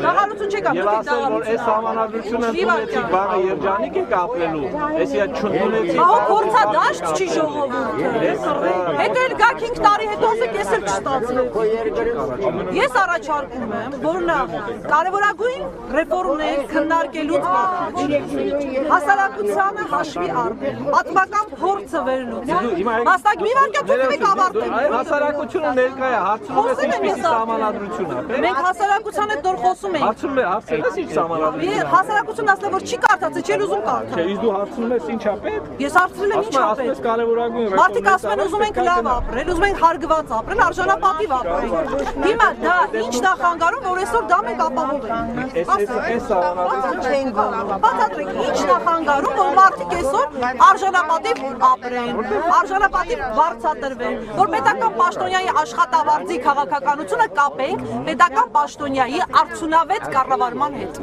դաղալություն չեք եւ ասել, որ այս համանadrությունը ընդունեցիք, վաղը երջանիկ եք ապրելու, այսինքն չընդունեցիք։ Ահա փորձադաշտ չի ժողովուրդը, հետո էլ գաք 5 տարի հետո ասեք ես էլ չստացվեց։ Ես առաջարկում եմ, որ նախ կարևորագույն ռեֆորմներ քննարկելուց առաջ հասարակությանը հաշվի առնել, պատմական փորձը վերլուծել, մասնակ մի վարքյա թողում եք ավարտել։ Հասարակությունը ներկա է, հարցնում ես ինչի համանadrություն է։ Մենք հասարակության հետ նոր խոսում ենք։ Հարցնում ես ինչ համանadrություն է։ Հասարակությունն ասել որ չի կարծած, չէ ուզում կարդալ։ Չէ, իսկ դու հարցնում ես ինչա պետք։ Ես հարցրել եմ ինչա պետք։ Ասես կարևորագույն մարդիկ ասում են ուզում ենք լավ ապրել, ուզում ենք հարգված ապրել, արժանապատիվ ապրել։ Հիմա դա ինչ նախանգարում, որ այսօր դա մենք ապահովենք։ Բացատրեք, ինչ նախանգարում, որ մարդիկ այսօր արժանապատիվ ապրեն, արժանապատիվ վարձատրվեն, որ պետական պաշտոնյայի աշխատավարձի քաղաքականությունը կապենք պետական պաշտոնյայի արդյունավետ կառավարման հետ։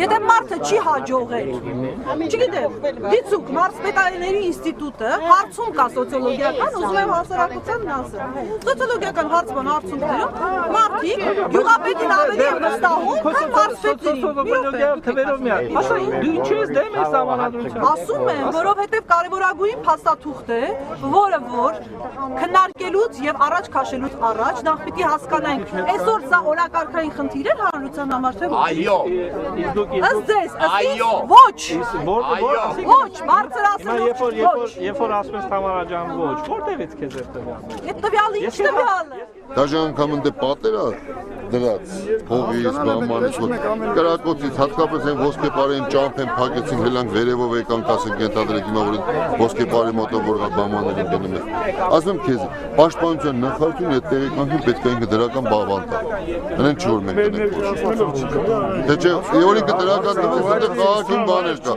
Եթե մարդը չի հաջողել, չգիտեմ, դիցուկ մարզպետարների ինստիտուտը հարցում կա սոցիոլոգիական, ուզում եմ հասարակությանն ասել։ Սոցիոլոգիական հարցում մարդիկ գյուղապետին ավելի են վստահում, քան մարզպետին։ Ասա դու ինչ ես դեմ ես համանadrություն։ Ասում եմ, որովհետև կարևորագույն փաստաթուղթ է, որը որ քննարկելուց եւ առաջ քաշելուց առաջ նախ պիտի հասկանանք, այսօր սա օրակարգային խնդիր է հանրության համար թե ոչ։ Այո։ Ըստ ձեզ, ոչ։ Ոչ, բարձր ասել ոչ։ Երբ որ ասում ես Թամարա ջան ոչ, որտեղից քեզ է տվյալը։ Այդ տվյալը ինչ տվյալ է։ Դաժան անգամ ընդ պատեր է։ դրած փողից բամանից կրակոցից հատկապես այն ոսկեպարային ճամփ են փակեցին հելանք վերևով եկանք ասենք ենթադրեք հիմա որ ոսկեպարի մոտով որ բամաններ են գնում են ասում եմ քեզ պաշտպանության նախարարությունը այդ տեղեկանքին պետք է ինքը դրական բավանդ դրան չէ որ մենք դնենք թե չէ որ ինքը դրական դեպքում քաղաքին բաներ կա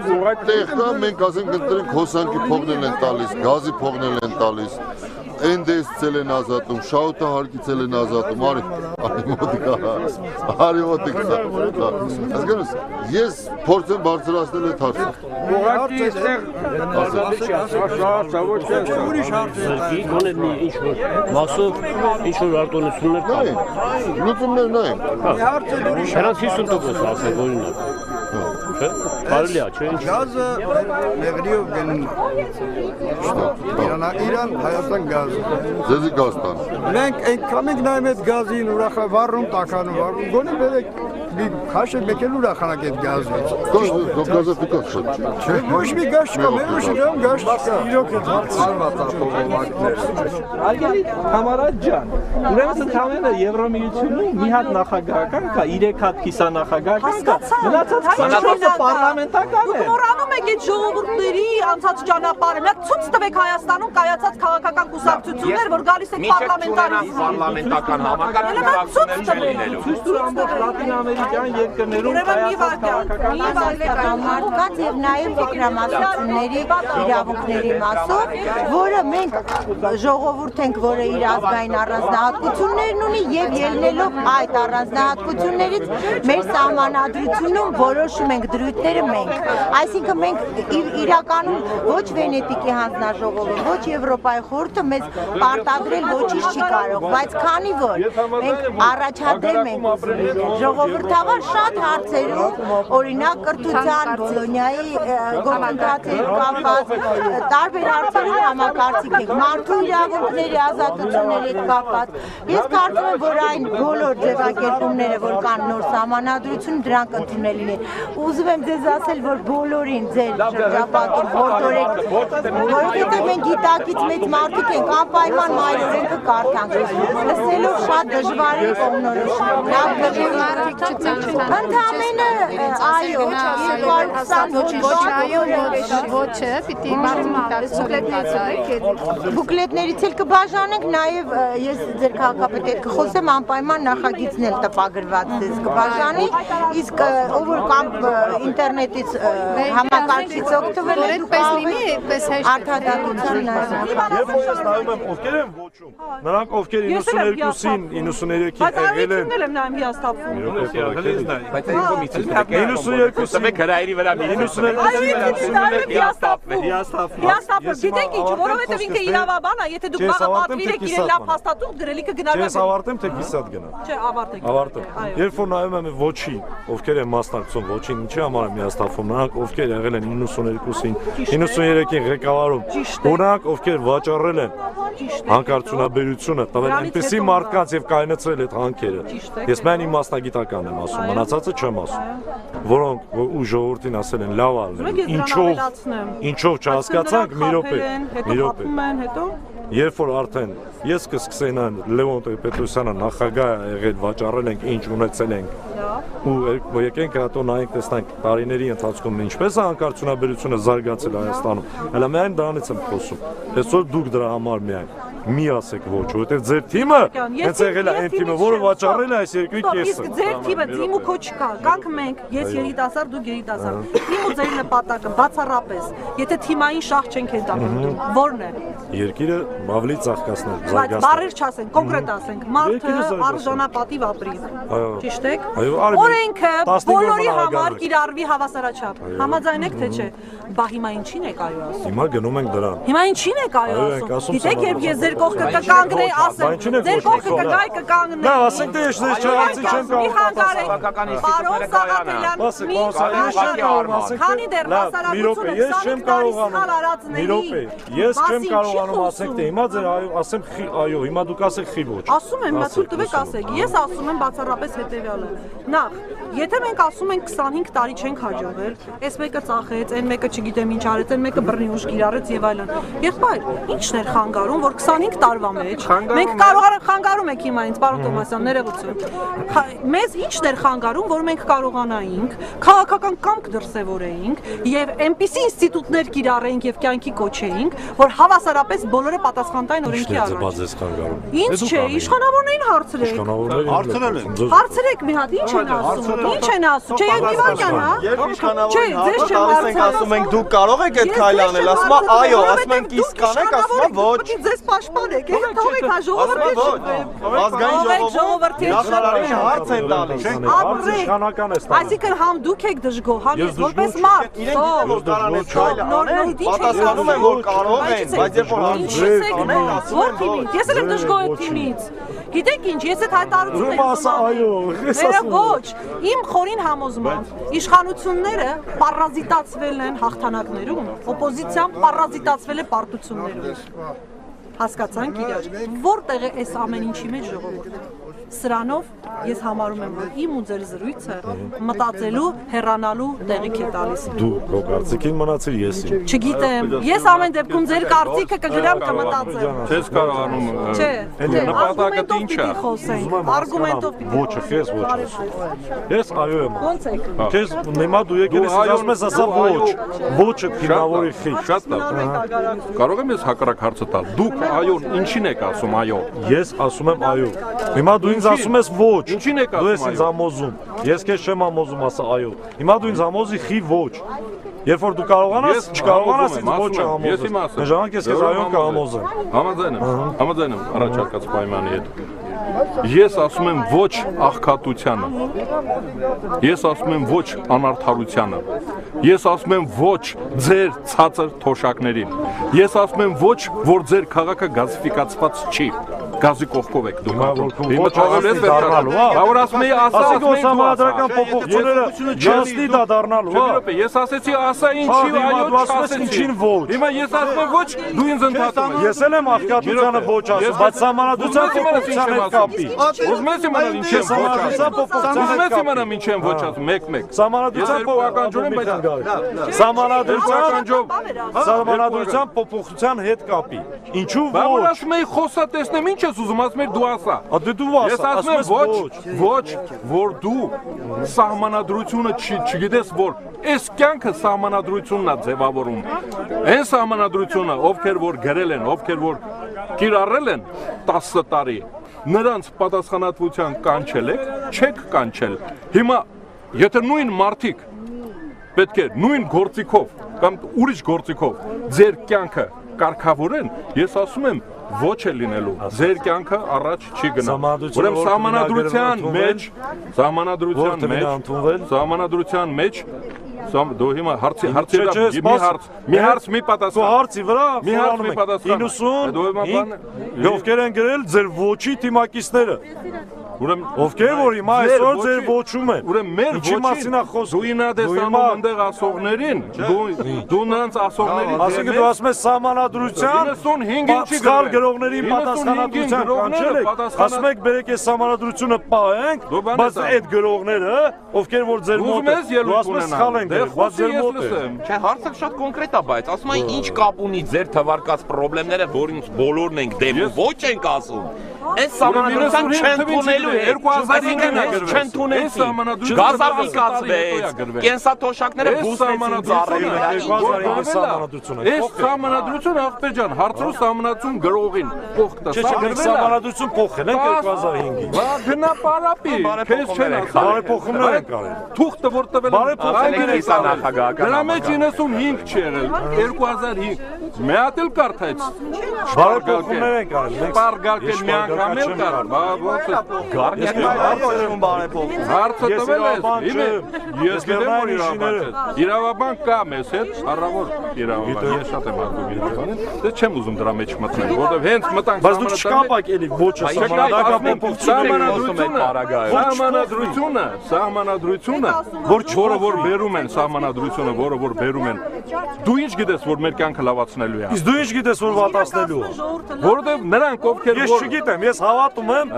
տեղ կա մենք ասենք ընտրենք հոսանքի փողնել են տալիս գազի փողնել են տալիս Endes ցելեն ազատում, շաուտը հարկիցել են ազատում, արի մոտիկա, ասգանուս, ես փորձեմ բարձրացնել այդ հարցը։ Ուղղակի այստեղ ուրիշ հարց է, գոնե ինչ-որ մասով ինչ-որ արտոնություններ կան։ Լուծումներ նայենք։ Նրանց 50% ասեք օրինակ։ Կարելի է, չէ՞։ Գազը մեղրիով գնին Իրան, Հայաստան գազ։ Ձեզի գազ տան։ Մենք այնքան ենք նայում այդ գազին ուրախ վառում, տականում, վառում, գոնե բերեք քաշեք մեկել ուրախանակ այդ գազից։ Գազը պիտի շատ։ Չէ, ոչ մի գազ չկա, մեր ուշիգամ գազ չկա։ Իրոք է Արգելի համարած ջան, ուրեմն ընդհանրապես Եվրոմիությունում մի հատ նախագահական կա, 3 հատ կիսանախագահ կա, մնացած պարլամենտական է։ Մոռանում եք այդ ժողովուրդների անցած ճանապարհը։ Մենք ցույց տվեք Հայաստանում կայացած քաղաքական կուսակցություններ, որ գալիս են պարլամենտական համակարգություններ լինելու։ Ցույց տուր ամբողջ Լատին ամերիկյան երկրներում կայացած քաղաքական մարդկանց եւ նաեւ փոքրամասնությունների իրավունքների մասով, որը մենք ժողովուրդ ենք, որը իր ազգային առանձնահատկություններն ունի եւ ելնելով այդ առանձնահատկություններից մեր սահմանադրությունում որոշում ենք դրույթները մենք։ Այսինքն մենք իրականում ոչ Վենետիկի հանձնաժողովը, ոչ Եվրոպայի խորհուրդը մեզ պարտադրել ոչինչ չի կարող, բայց քանի որ մենք առաջադեմ ենք ժողովրդավար շատ հարցերում, օրինակ կրթության, Բոլոնիայի գործընթացի կապված տարբեր հարցերում համակարծիք ենք, մարդու իրավունքների ազատությունների հետ կապված։ Ես կարծում եմ, որ այն բոլոր ձևակերպումները, որ կան նոր սահմանադրություն, դրանք ընդունել լինեն։ Ուզում եմ ձեզ ասել, որ բոլորին ձեր շրջապատում որդորեք, որովհետև մենք գիտակից մեծ մարդիկ ենք, անպայման մայր օրենքը կարդանք։ Լսելով շատ դժվար է կողմնորոշում։ Ընդամենը այո, 220 ոչը, պիտի բուկլետներից էլ կբաժանենք, նաև ես ձեր քաղաքապետի հետ կխոսեմ, անպայման նախագիծն էլ տպագրված ձեզ կբաժանի, իսկ ով որ կամ ինտերնետից համակարգից օգտվել է դուք արդարադատության Եվ ես նայում եմ ովքեր են ոչում, նրանք ովքեր 92-ին, 93-ին եղել են։ Բայց նայում հիաստափվում։ 92-ին հրայրի վրա 92-ին հիաստափվում։ Գիտեք ինչ, որովհետև ինքը իրավաբան է, եթե դուք վաղը պատվիր եք իրեն լավ հաստատում, գրելիքը գնալու է։ Ես ավարտեմ, թե կիսատ գնա։ Չէ, ավարտեք։ Ավարտեմ։ Երբ որ նայում եմ ոչի, ովքեր են մասնակցում ոչին, ինչի համար եմ հիաստափվում, նրանք ովքեր եղել են 92-ին, 93-ին ղեկավարում, նրանք ովքեր վաճառել են հանկարծունաբերությունը, տվել այնպեսի մարդկանց եւ կայնացրել այդ հանքերը։ Ես միայն իմ մասնագիտական եմ ասում, մնացածը չեմ ասում։ Որոնք ու ժողովրդին ասել են լավ ալներ։ Ինչով չհասկացանք, մի րոպե։ Երբ որ արդեն ես կսկսեին այն Լևոն Տեր-Պետրոսյանը նախագահ եղել, վաճառել ենք, ինչ ունեցել ենք ու եկենք հատո նայենք տեսնանք տարիների ընթացքում ինչպես է հանկարծունաբերությունը զարգացել Հայաստանում, հələ միայն դրանից եմ խոսում։ Այսօր դուք դրա համար միայն մի ասեք ոչ, որովհետև ձեր թիմը հենց եղել է այն թիմը, որը վաճառել է այս երկրի կեսը։ Իսկ ձեր թիմը թիմ ու քո չկա, կանք մենք, ես երիտասարդ, դուք երիտասարդ։ Թիմ ու ձեր նպատակը բացառապես, եթե թիմային շահ չենք հետապնդում, ո՞րն է։ Երկիրը ավելի ծաղկացնել, Բայց բառեր չասենք, կոնկրետ ասենք, մարդը արժանապատիվ ապրի։ Ճիշտ եք։ Օրենքը բոլորի համար կիրառվի հավասարաչափ։ Համաձայն եք թե չէ։ Բա հիմա ինչին եք այո ասում։ Հիմա գնում ենք դրան։ Հիմա ինչին եք այո ասում։ Գիտեք, երբ ես ձեր կողքը կկանգնեի, ասեմ, ձեր կողքը կգայի կկանգնեի։ Նա ասենք թե ես չհացի չեմ կարող ասենք թե հիմա ձեր ասեմ այո, հիմա դուք ասեք խի ոչ։ Ասում եմ, թույլ տվեք ասեք։ Ես ասում եմ բացառապես հետեւյալը։ Նախ, եթե մենք ասում ենք 25 տարի չենք հաջողել, այս մեկը ծախեց, այն մեկը չգիտեմ ինչ արեց, այն մեկը բռնի ուժ կիրառեց եւ այլն։ Եղբայր, ի՞նչն էր խանգարում, որ 25 տարվա մեջ։ Մենք խանգարում եք հիմա ինձ, պարոն Տոմասյան, ներողություն։ Մեզ ինչն էր խանգարում, որ մենք կարողանայինք քաղաքական կամք դրսևորեինք եւ այնպիսի ինստիտուտներ կիրառեինք եւ կյանքի կոչեինք, որ հավասարապես բոլորը պատասխան տային օրենքի առաջ։ Ինչ չէ, իշխանավորներին հարցրեք։ Հարցրեք մի հատ, ինչ են ասում։ Ինչ են ասում։ Չէ, Եվգենյան, հա։ Երբ իշխանավորներին ենք ասում ենք դուք կարող եք այդ քայլ անել, ասում է այո, ասում ենք իսկ կանեք, ասում է ոչ։ Ձեզ պաշտպանեք, թողեք հա ժողովրդի։ Ազգային ժողովրդի հարց են տալիս։ Այսինքն համ դուք եք դժգոհ, համ ես որպես մարդ։ Պատասխանում եմ որ կարող են, բայց երբ որ հարցրեք, ես եմ դժգոհ այդ թիմից։ Գիտեք ինչ, ես այդ հայտարարությունները ասում ոչ, իմ խորին համոզմամբ իշխանությունները պարազիտացվել են հաղթանակներում, օպոզիցիան պարազիտացվել է պարտություններում։ Հասկացանք իրար, որտեղ է այս ամեն ինչի մեջ ժողովուրդը։ Սրանով ես համարում եմ, որ իմ ու ձեր զրույցը մտածելու, հեռանալու տեղիք է տալիս։ Դու քո կարծիքին մնացիր եսին։ Չգիտեմ, ես ամեն դեպքում ձեր կարծիքը կգրամ կմտածեմ։ Չես կարողանում։ Չէ, նպատակը ի՞նչ է։ Արգումենտով պիտի։ Ոչը, քեզ ոչ։ Ես այո եմ։ Ոնց եք։ Քեզ հիմա դու եկել ես ասում ես ասա ոչ։ Ոչը քինավորի խի։ Շատ լավ։ Կարող եմ ես հակառակ հարցը տալ։ Դուք այո, ինչին եք ասում այո։ Ես ասում եմ այո։ Հիմա դու ինձ ասում ես ոչ։ Ինչին եք Դու ես ասում ինձ համոզում։ Ես քեզ չեմ համոզում ասա այո։ Հիմա դու ինձ համոզի խի ոչ։ Երբ որ դու կարողանաս, չկարողանաս ինձ ոչը համոզել։ Նժանակ ես քեզ այո կհամոզեմ։ Համաձայն եմ առաջարկած պայմանի հետ։ Ես ասում եմ ոչ աղքատությանը։ Ես ասում եմ ոչ անարդարությանը։ Ես ասում եմ ոչ ձեր ցածր թոշակներին։ Ես ասում եմ ոչ, որ ձեր քաղաքը գազիֆիկացված չի։ Գազի կողքով եք դուք։ Հիմա թողել ես դառնալու, հա։ Բա որ ասում եի, ասա համադրական փոփոխությունները ջասնի դա դառնալու, հա։ Ես ասեցի, ասա ինչի այո, չասեցի ինչին ոչ։ Հիմա ես ասում եմ ոչ, դու ինձ ընդհատում ես։ Ես էլ եմ աղքատությանը ոչ ասում, բայց համանadrության փոփոխության հետ կապի։ Ուզում ես իմանալ ինչ եմ ոչ ասում։ Ուզում ես իմանալ ինչ եմ ոչ ասում, մեկ-մեկ։ Համանadrության փոփոխականջում բայց համանadrության փոփոխության հետ կապի։ Ինչու ոչ։ Բա որ ասում եի խոսա տեսնեմ ինչ ես ուզում, ասում ես դու ասա։ Դու ասա։ Ես ասում եմ ոչ, որ դու սահմանադրությունը չգիտես որ այս կյանքը սահմանադրությունն է ձևավորում։ Այն սահմանադրությունը, ովքեր որ գրել են, ովքեր որ կիրառել են 10 տարի, նրանց պատասխանատվության կանչել եք, չեք կանչել։ Հիմա եթե նույն մարդիկ պետք է նույն գործիքով կամ ուրիշ գործիքով ձեր կյանքը կարգավորեն, ես ասում եմ ոչ է լինելու։ Ձեր կյանքը առաջ չի գնա։ Ուրեմն սահմանադրության մեջ դու հիմա հարցի մի հարց մի պատասխան։ Հարցի վրա մի հարց մի պատասխան։ 95 ովքեր են գրել ձեր ոչի թիմակիցները։ Ովքեր որ հիմա այսօր ձեր ոչում են։ Ուրեմն մեր ոչի մասին է խոսքը։ Դու ինա դեսանում այնտեղ ասողներին, դու նրանց ասողներին։ Ասենք դու ասում ես սահմանադրության 95-ի սխալ գրողների պատասխանատվության կանչել եք։ Ասում եք բերեք այս սահմանադրությունը պահենք, բայց այդ գրողները, ովքեր որ ձեր մոտ են, դու ասում ես սխալ են գրել, բայց ձեր մոտ է։ Չէ, հարցը շատ կոնկրետ է, բայց ասում են ինչ կապ ունի ձեր թվարկած խնդիրները, որին բոլորն ենք դեմ, ոչ ենք ասում։ Այս սահմանադրության չընդունելու է 2009-ին չընդունեցին գազավիկացվեց կենսաթոշակները բուսեցին ծառերի այս սահմանադրությունը աղբեր ջան հարցրու սահմանադրություն գրողին փոխ տա սահմանադրություն փոխել են 2005-ին բա գնա պարապի քեզ չեն բարեփոխումներ են կարել թուղթը որ տվել բարեփոխումներ են նախագահական դրա մեջ 95 չի եղել 2005 մի հատ էլ կարդաց բարեփոխումներ են կարել պարգարկել մի անգամ էլ կար բա ոնց հարցը տվել ես գիտեմ որ իրավաբան կա մեզ հետ առավոտ իրավաբան ես շատ եմ ակում իրավաբանին դե չեմ ուզում դրա մեջ մտնել որովհետև հենց մտանք բայց դու չկապակ էլի ոչը սահմանադրությունը որը որ բերում են սահմանադրությունը որը որ բերում են դու ինչ գիտես որ մեր կյանքը լավացնելու է իսկ դու ինչ գիտես որ վատացնելու է որովհետև նրանք ովքեր ես չգիտեմ ես հավատում եմ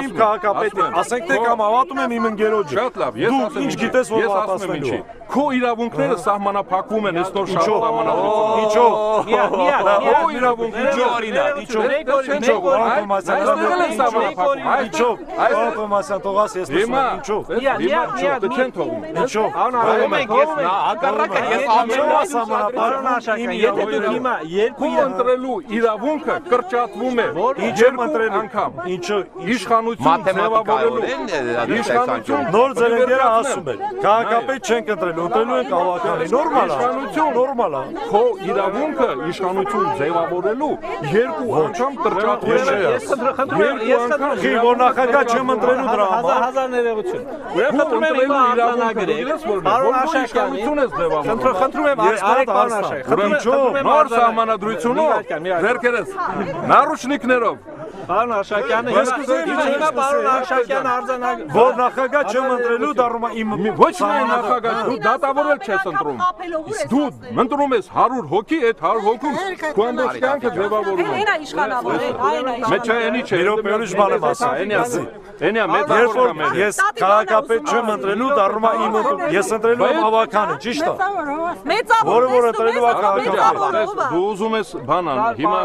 իմ քաղաքապետին ասենք թե կամ հավատում եմ իմ ընկերոջը շատ լավ ես ասեմ ինչ գիտես որ ես ասում եմ վատացնելու ինչի քո իրավունքները սահմանափակվում են այս նոր սահմանադրությամբ։ Ինչո՞։ Քո իրավունքները Ինչո՞։ Աթոմասյան թողած ես լսում եմ ինչու։ Չեն թողում։ Ինչու։ Հակառակը ես Պարոն Աշակյան, եթե դուք հիմա երկու ընտրելու իրավունքը կրճատվում է երկու անգամ։ Ինչու։ Իշխանություն ձևավորելու իշխանություն նոր ձեռքերը ասում են քաղաքապետ չենք ընտրելու, ընտրելու ենք ավականին։ Նորմալ է։ Իշխանություն նորմալ է։ Քո իրավունքը իշխանություն ձևավորելու երկու անգամ կրճատվում է։ Ես Խի որ նախագահ չեմ ընտրելու դրա համար։ Հազար ներողություն։ Ուրեմն խնդրում եմ իմ արձանագրեք։ Պարոն Աշակյան, խնդրում եմ արեք պարոն Աշակյան։ Խնդրում եմ նոր սահմանադրությունով ձեռքերս նարուշնիկներով Պարոն Աշակյանը, ես հիմա պարոն Աշակյանը արձանագրի։ Որ նախագահ չեմ ընտրելու դառնում է իմ ոչ միայն նախագահ, դու դատավորել չես ընտրում։ Դու ընտրում ես 100 հոգի, այդ 100 հոգում քո ամբողջ կյանքը ձևավորում է։ Այնա իշխանավոր է, այնա Մեծ այնի չէ, Իրոպեորից բան եմ ասում։ Այնա մեծ Երբ որ ես քաղաքապետ չեմ ընտրելու դառնում է իմ ես ընտրելու եմ ավականը, ճիշտ է։ Որը որ ընտրելու է քաղաքապետ։ Դու ուզում ես բանան, հիմա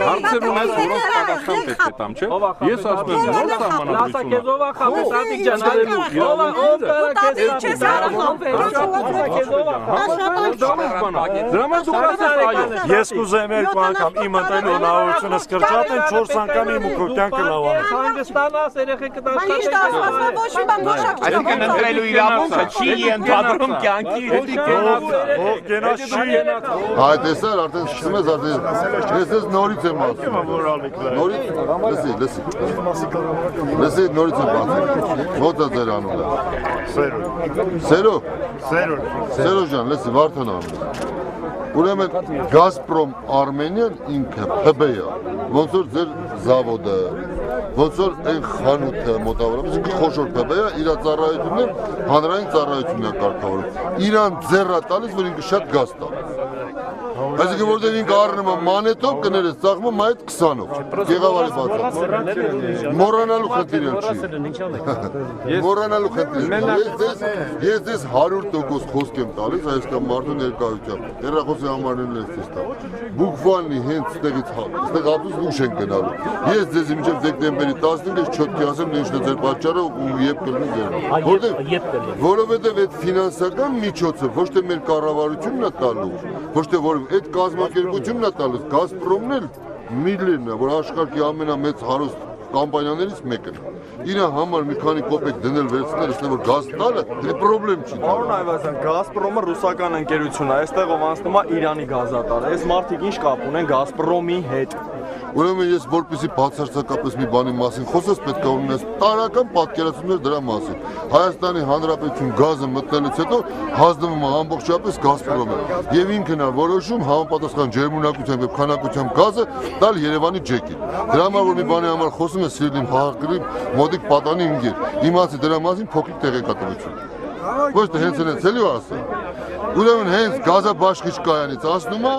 հարցեր ունես, որոնց պատասխան պետք է տամ, չէ՞։ Ես ասում եմ նոր սահմանադրություն։ Ես կուզեմ երկու անգամ իմ ընտրելու հնարավորությունը կրճատեն 4 անգամ իմ ու քո կյանքը լավանա։ Հանգստանաս երեխեքը Այսինքն ընտրելու իրավունքը չի ընդհանրում կյանքի ով գնա չի։ Այդ տեսար արդեն սկսում ես արդեն ես նորից եմ ասում։ Նորից լսի նորից եմ ասում։ Ո՞նց է ձեր անունը։ Սերո ջան, լսի Վարդան անունը։ Ուրեմն Գազպրոմ Արմենիան ինքը ՓԲ-ը, ոնց որ ձեր զավոդը, ոնց որ այն խանութը մոտավորապես խոշոր ՓԲ-ը իր ծառայությունն հանրային ծառայությունն է կարգավորում։ Իրան ձեռա տալիս, որ ինքը շատ գազ տա։ Այսինքն որտեղ ինքը առնում է մանետով կներես ծաղմում այդ 20-ով։ Եղավարի բացած։ Մոռանալու խնդիր չի։ Մոռանալու խնդիր։ Ես դες 100% խոսք եմ տալիս այսքան մարդու ներկայությամբ։ Հեռախոսի համարներն ես ցույց տամ։ Բուկվալնի հենց ստեղից ապուս ուշ են գնալու։ Ես ձեզ մինչև դեկտեմբերի 15-ը չոտքի ասեմ ինչ է ձեր պատճառը ու երբ կլինի ձեր։ Որովհետև այդ ֆինանսական միջոցը ոչ թե մեր կառավարությունն է տալու, ոչ թե որ այդ կազմակերպությունն է տալիս, Գազպրոմն էլ Միլլերն է, որ աշխարհի ամենամեծ հարուստ կամպանիաներից մեկն է։ Իր համար մի քանի կոպեկ դնել վերցնել, ասել որ գազ տալը, դե պրոբլեմ չի։ Պարոն Այվազյան, Գազպրոմը ռուսական ընկերություն է, այստեղով անցնում է Իրանի գազատարը։ Այս մարդիկ ինչ կապ ունեն Գազպրոմի հետ։ Ուրեմն ես որպեսզի բացարձակապես մի բանի մասին խոսես, պետք է ունենաս տարական պատկերացումներ դրա մասին։ Հայաստանի Հանրապետություն գազը մտնելուց հետո հանձնվում է ամբողջապես Գազպրոմը եւ ինքն է որոշում համապատասխան ջերմունակությամբ եւ քանակությամբ գազը տալ Երևանի ջեկին։ Դրա համար որ մի բանի համար խոսում ես Սիրլին հաղագրի մոտիկ պատանի ինգեր։ Իմացի դրա մասին փոքրիկ տեղեկատվություն։ Ոչ թե հենց այնց էլի ասա։ Ուրեմն հենց գազաբաշխիչկայանից ասնում է,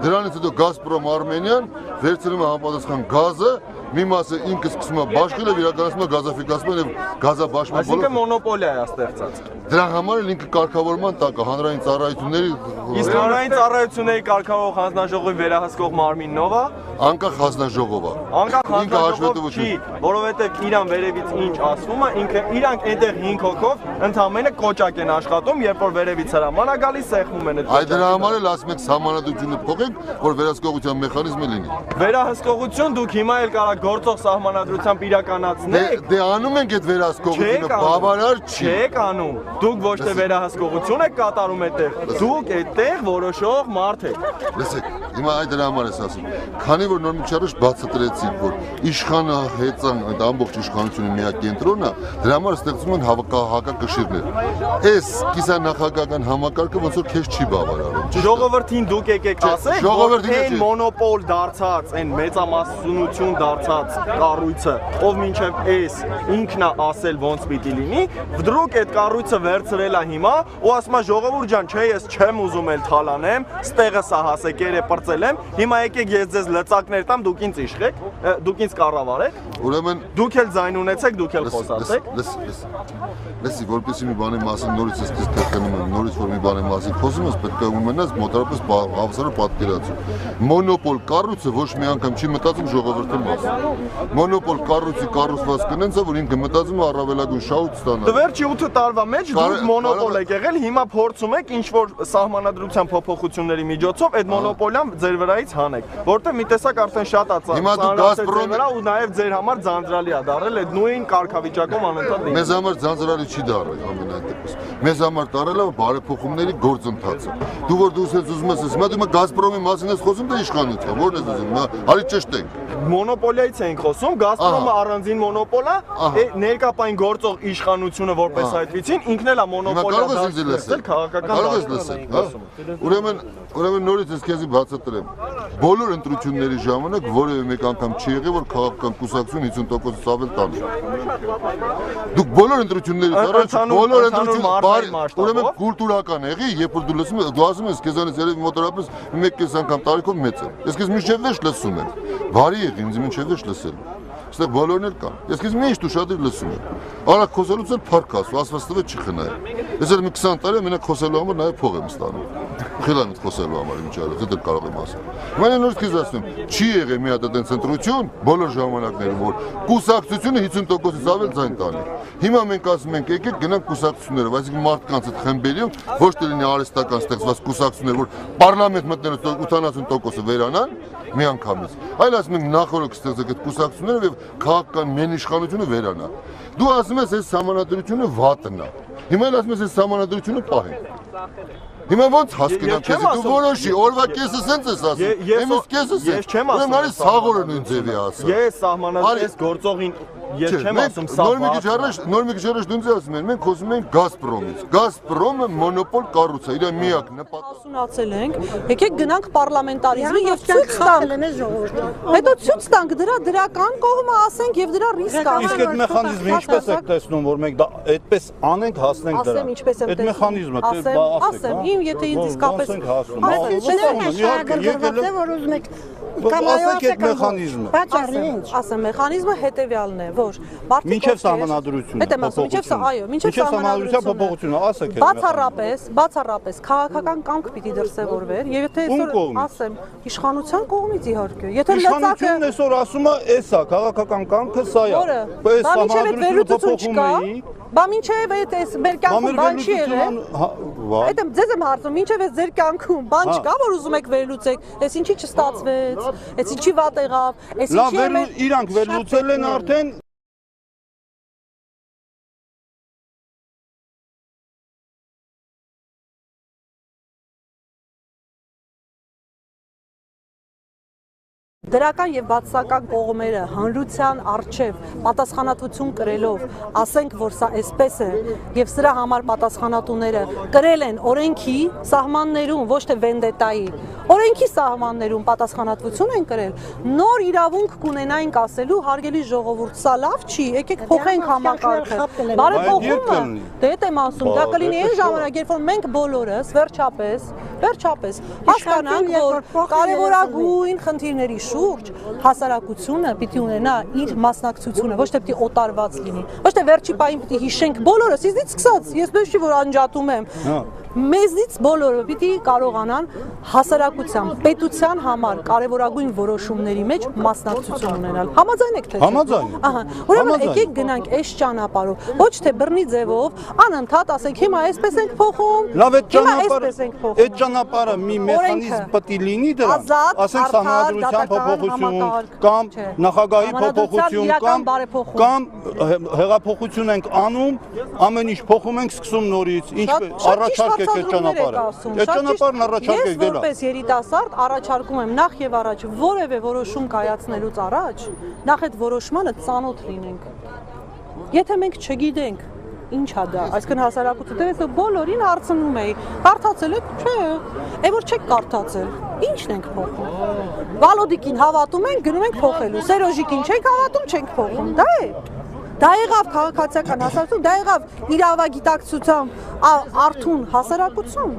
դրանից հետո Գազպրոմ Արմենիան վերցնում է համապատասխան գազը, մի մասը ինքը սկսում է բաշխել եւ իրականացնում է գազաֆիկացման եւ գազաբաշխման բոլոր։ Այսինքն մոնոպոլիա է ստեղծած։ Դրա համար էլ ինքը կարգավորման տակ է հանրային ծառայությունների։ Իսկ հանրային ծառայությունների կարգավորող հանձնաժողովի վերահսկող մարմինն ով է։ Անկախ հանձնաժողով է։ Անկախ հանձնաժողով չի, որովհետեւ իրան վերևից ինչ ասվում է, ինքը իրանք այնտեղ 5 հոգով ընդամենը կոճակ են աշխատում, երբ որ վերևից հրաման է գալիս, սեղմում են այդ։ Այդ դրա համար էլ ասում եք համանadությունը փոխենք, որ վերահսկողության մեխանիզմը լինի։ Վերահսկողություն դուք հիմա էլ կարող գործող սահմանադրությամբ իրականացնեք։ Դե անում ենք այդ վերահսկողությունը, բավարար չի։ Չեք անում։ Դուք ոչ թե վերահսկողություն եք կատարում այդտեղ, դուք այդտեղ որոշող մարդ եք։ Լսեք, հիմա այդ դրա համար ես ասում։ Քանի որ նոր միջարժ բացատրեցիք, որ իշխանը հեծան այդ ամբողջ իշխանությունը միակ կենտրոնն է, դրա համար ստեղծում են հակակշիռներ։ Այս կիսանախագահական համակարգը ոնց որ քեզ չի բավարարում։ Ժողովրդին դուք եկեք ասեք, որ այն մոնոպոլ դարձած, այն մեծամասնություն դարձած մնացած կառույցը, ով մինչև այս ինքնա ասել ոնց պիտի լինի, վդրուկ այդ կառույցը վերցրել է հիմա ու ասում է ժողովուրդ ջան, չէ, ես չեմ ուզում էլ թալանեմ, ստեղը սա հասեկեր է պրծել եմ, հիմա եկեք ես ձեզ լծակներ տամ, դուք ինձ իշխեք, դուք ինձ կառավարեք։ Ուրեմն դուք էլ ձայն ունեցեք, դուք էլ խոսացեք։ Լսի, որպեսզի մի բանի մասին նորից ես քեզ եմ, նորից որ մի բանի մասին խոսում ես, պետք է ունենաս մոտավորապես հավասար պատկերացում։ Մոնոպոլ կառույցը ոչ մի անգամ չի մտածում ժողովրդի մասին։ Մոնոպոլ կառույցի կառուցվածքն ինձ է, որ ինքը մտածում է առավելագույն շահույթ ստանալ։ Վերջի 8 տարվա մեջ դուք մոնոպոլ եք եղել, հիմա փորձում եք ինչ որ սահմանադրության փոփոխությունների միջոցով այդ մոնոպոլիան ձեր վրայից հանեք, որտեղ մի տեսակ արդեն շատ է ծանրացել վրա ու նաև ձեր համար ձանձրալի է դարել այդ նույն կարգավիճակում անընդհատ լինել։ Մեզ համար ձանձրալի չի դարել ամենայն դեպս։ Մեզ համար դարել է բարեփոխումների գործընթացը։ Դու որ դու ուզում ես, հիմա դու Գազպրոմի մասին ես խոսում, թե իշխանության, ո՞րն ես ուզում։ Արի ճշտենք։ Մոնոպոլիայից ենք խոսում, Գազպրոմը առանձին մոնոպոլ է, ներկայապայն գործող իշխանությունը որպես այդպեսին ինքն էլ է մոնոպոլիա դարձել քաղաքական Ուրեմն նորից ես քեզի բացատրեմ։ Բոլոր ընտրությունների ժամանակ որևէ մեկ անգամ չի եղել, որ քաղաքական կուսակցություն 50%-ից ավել տանի։ Դուք բոլոր ընտրություններից առաջ բոլոր ընտրությունները ուրեմն կուլտուրական եղի, երբ որ դու լսում ես, դու ասում ես քեզանից երևի մոտավորապես 1.5 անգամ տարիքով մեծ եմ։ Ես քեզ մինչև վերջ լսում եմ։ Բարի եղի ինձ մինչև վերջ լսել։ Այստեղ բոլորն էլ կան։ Ես քեզ միշտ ուշադիր լսում եմ։ Արա խոսելուց էլ փառք ասու, ասված տվե չխնայ։ Ես էլ մի 20 տարի մենակ խոսելու համար նաև փող եմ ստանում։ Խելամ եմ խոսելու համար ինչ արել, դա կարող եմ ասել։ Մենք նորից քեզ ասում, չի եղել մի հատ այդպես ընտրություն բոլոր ժամանակներում, որ կուսակցությունը 50%-ից ավել ձայն տանի։ Հիմա մենք ասում ենք, եկեք գնանք կուսակցությունները, այսինքն մարդկանց այդ խմբերում ոչ թե լինի արհեստական ստեղծված կուսակցություններ, որ պարլամենտ մտնելուց 80%-ը վերանան միանգամից։ Այլ ասում ենք նախորդ կստեղծեք այդ կուսակցությունները եւ քաղաքական մենիշխանությունը վերանա։ Դու ասում ես այս համանadrությունը վատն է։ Հիմա էլ ասում ես այս համանadrությունը պահենք։ Հիմա ոնց հասկանամ քեզ դու որոշի օրվա կեսը սենց ես ասում։ Եմս կեսը ես չեմ ասում։ Ուրեմն արի սաղորը նույն ձևի ասա։ Ես սահմանադրես գործողին ես չեմ ասում սա։ Նոր մի քիչ առաջ դու ինձ ասում ես, մենք խոսում ենք Գազպրոմից։ Գազպրոմը մոնոպոլ կառույց է, իր միակ նպատակը ասել ենք, եկեք գնանք պարլամենտարիզմի եւ ցույց տանք ժողովրդին։ Հետո ցույց տանք դրա դրական կողմը ասենք եւ դրա ռիսկը։ Իսկ այդ մեխանիզմը ինչպես եք տեսնում, որ մենք դա այդպես անենք, հասնենք դրան։ Ասեմ ինչպես եմ տեսնում։ Այդ մեխանիզմը ասեմ, եթե ինձ իսկապես ասեք այդ մեխանիզմը։ Ասեմ, մեխանիզմը հետեւյալն է, որ մարդիկ մինչև սահմանադրությունը, մինչև սահմանադրության փոփոխությունը, ասեք այդ բացառապես քաղաքական կամք պիտի դրսևորվեր, եւ եթե այսօր ասեմ, իշխանության կողմից իհարկե, եթե իշխանությունն այսօր ասում է, էսա քաղաքական կամքը սա է, այս սահմանադրությունը փոփոխում էի, բա մինչև այս մեր կյանքում բան չի եղել։ Այդ ձեզ եմ հարցնում, մինչև այս ձեր կյանքում բան չկա, որ ուզում եք վերլուծեք, այս ինչի չստացվեց, այս ինչի վատ եղավ, այս ինչի իրանք վերլուծել են արդեն դրական եւ բացասական կողմերը հանրության արչեւ պատասխանատվություն կրելով, ասենք, որ սա այսպես է եւ սրա համար պատասխանատուները կրել են օրենքի սահմաններում, ոչ թե վենդետայի, օրենքի սահմաններում պատասխանատվություն են կրել, նոր իրավունք կունենայինք ասելու հարգելի ժողովուրդ, սա լավ չի, եկեք փոխենք համակարգը։ Բարեփոխումը, դե դա եմ ասում, դա կլինի այն ժամանակ, երբ որ մենք բոլորս վերջապես հասկանանք, որ կարևորագույն խնդիրների շուրջ հասարակությունը պիտի ունենա իր մասնակցությունը, ոչ թե պիտի օտարված լինի, ոչ թե վերջի պահին պիտի հիշենք բոլորս, իզից սկսած, ես ոչ չի որ անջատում եմ, մեզնից բոլորը պիտի կարողանան հասարակության, պետության համար կարևորագույն որոշումների մեջ մասնակցություն ունենալ։ Համաձայն եք թե՞ չէ։ Համաձայն։ Ահա, ուրեմն եկեք գնանք այս ճանապարհով, ոչ թե բռնի ձևով, անընդհատ ասենք հիմա այսպես ենք փոխում, լավ այդ ճանապարհը մի մեխանիզմ պետք է լինի դրա, ասենք սահմանադրության փոփոխություն կամ նախագահի փոփոխություն կամ հեղափոխություն ենք անում, ամեն ինչ փոխում ենք, սկսում նորից, ինչ առաջարկեք այդ ճանապարհը։ Այդ ճանապարհն առաջարկեք դելա։ Ես որպես երիտասարդ առաջարկում եմ նախ եւ առաջ որևէ որոշում կայացնելուց առաջ նախ այդ որոշմանը ծանոթ լինենք։ Եթե մենք չգիտենք Ինչա դա, այսքան հասարակությունը դες բոլորին հարցնում էի, կարդացել եք, չէ, որ չեք կարդացել, ինչն ենք փոխում։ Վալոդիկին հավատում ենք, գնում ենք փոխելու, Սերոժիկին չենք հավատում, չենք փոխում, դա է։ Դա եղավ քաղաքացիական հասարակություն, դա եղավ իրավագիտակցությամբ արթուն հասարակություն։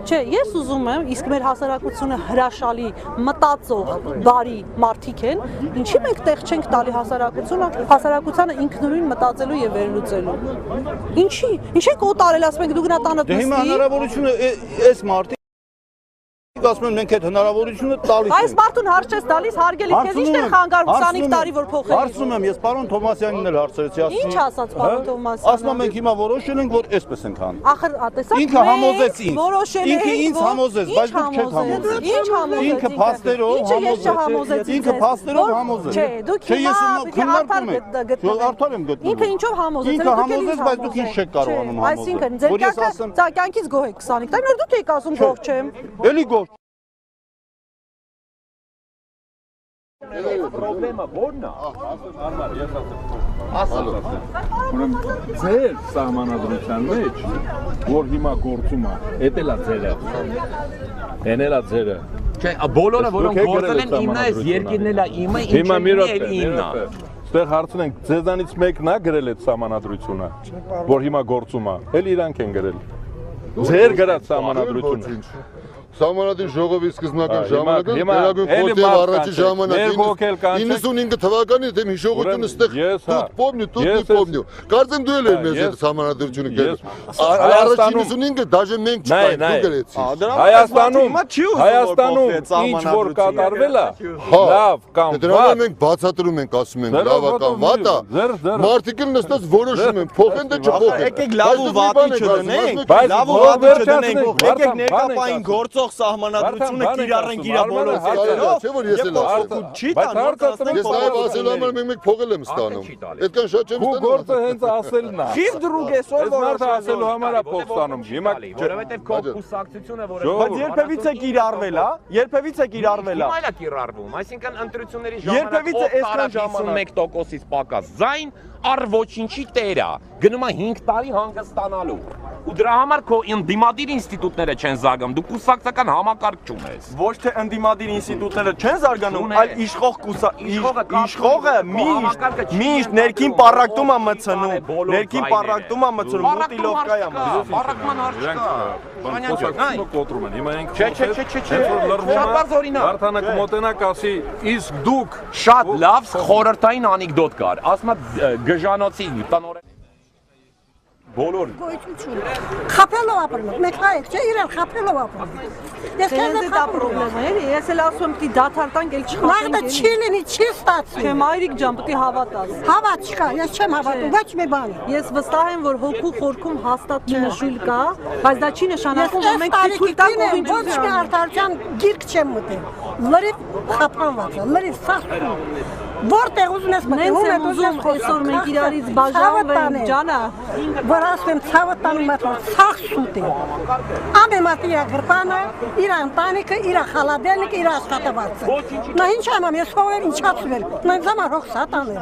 Չէ, ես ուզում եմ, իսկ մեր հասարակությունը հրաշալի, մտածող, բարի մարդիկ են, ինչի մենք տեղ չենք տալի հասարակությանը ինքնուրույն մտածելու եւ վերլուծելու։ Ինչի եք օտարել, ասում եք դու գնա տանդ նստի։ Դե հիմա հնարավորությունը այս մարդիկ ասում են մենք այդ հնարավորությունը տալիս ենք։ Այս մարդուն հարց ես տալիս, հարգելի քեզ ի՞նչն է խանգարում 25 տարի որ փոխել։ Հարցնում եմ, ես պարոն Թոմասյանին էլ հարցրեցի, ասում եմ։ Ինչ ասաց պարոն Թոմասյանը։ Ասում եմ մենք հիմա որոշել ենք, որ այսպես ենք անում։ Ախր տեսա։ Ինքը համոզեց ինձ։ Ինքը ինձ համոզեց, բայց դուք չեք համոզել։ Ինչ համոզեց։ Ինքը փաստերով համոզեց։ Ինքը փաստերով համոզեց։ Չէ, դուք հիմա արդար եմ գտնում։ Ինքը ինչով համոզեց։ Ինքը համոզեց, բայց դուք ինչ չեք կարողանում համոզել։ Այսինքն ձեր կյանքից գոհ եք 25 տարի, նոր դուք եք ասում գոհ չեմ։ Էլի գոհ Պրոբլեմը ո՞րն է։ Ասա։ Ուրեմն ձեր սահմանադրության մեջ, որ հիմա գործում է, էդ էլա ձերը։ Էնելա ձերը։ Չէ, բոլորը որոնք գործել են իմն է, երկիրն էլա իմը, հիմա մի րոպե իմն է։ Ստեղ հարցն ենք, ձեզանից մեկն է գրել այդ սահմանադրությունը, որ հիմա գործում է, էլ իրանք են գրել։ Ձեր գրած սահմանադրությունը։ Սահմանադրության ժողովի սկզբնական ժամանակը Տերագույն խորհրդի առաջի ժամանակին 95 թվականին դեմ հիշողությունը ստեղ դուք պոմնյու կարծեմ դու էլ ես մեզ այդ սահմանադրությունը գրել առաջ 95-ը դաժե մենք չկայք դու գրեցի Հայաստանում ինչ որ կատարվել է լավ կամ վատ մենք բացատրում ենք ասում ենք լավ կամ վատ է մարդիկ էլ նստած որոշում են փոխեն թե չփոխեն եկեք լավ ու վատի չդնենք լավ ու վատի չդնենք եկեք ներկապային գործող սահմանադրությունը կիրառենք իր բոլոր ծրագրերով, չէ՞ որ ես էլ ասում չի տանում։ Ես նաև ասելու համար մեկ փողել եմ ստանում։ Այդքան շատ չեմ ստանում։ Ու գործը հենց ասելն է։ Խիվ դրուգ է սոր որը ասելու համար է փող ստանում։ Հիմա որովհետև քո կուսակցությունը որը բայց երբևիցե կիրառվել է, երբևիցե կիրառվել է։ Հիմա էլ է կիրառվում, այսինքն ընտրությունների ժամանակ 51%-ից պակաս զայն առ ոչինչի տեր է, գնում է 5 տարի հանգստանալու։ Ու դրա համար քո ընդդիմադիր ինստիտուտները չեն զարգանում, դու կուսակցական համակարգ չունես։ Ոչ թե ընդդիմադիր ինստիտուտները չեն զարգանում, այլ իշխողը միշտ ներքին պառակտում է մցնում, ներքին պառակտում է մցնում, մուտիլովկա է մցնում։ Պառակտման հարց չկա։ կոտրում են, հիմա ենք Չէ, շատ բարձ օրինակ։ Վարդանը կմոտենա կասի, իսկ դուք շատ լավ խորհրդային անեկդոտ կար, ասում է գժանոցի տնօրեն բոլոր գոյություն խափելով ապրում մենք հայք չէ իրար խափելով ապրում ես քեզ դա պրոբլեմա էլի ես էլ ասում եմ պիտի դաթարտանք էլ չխափենք դա չի լինի չի ստացվի չէ մայրիկ ջան պիտի հավատաս հավատ չկա ես չեմ հավատում ոչ մի բան ես վստահ եմ որ հոգու խորքում հաստատ նշույլ կա բայց դա չի նշանակում որ մենք թույլ տանք ոչ մի արդարության գիրք չեմ մտել լրիվ խափանված է լրիվ սախ Որտեղ ուզում ես մտնում եմ ուզում այսօր մենք իրարից բաժանվենք ջանա որ ասեմ ցավը տանում եմ սախ սուտ է ամենամատի իր գրպանը իր ընտանիքը իր խալադելնիկը իր աշխատավարձը նա ինչ եմ ես խորեր ինչացվել նա զամար հող սատան է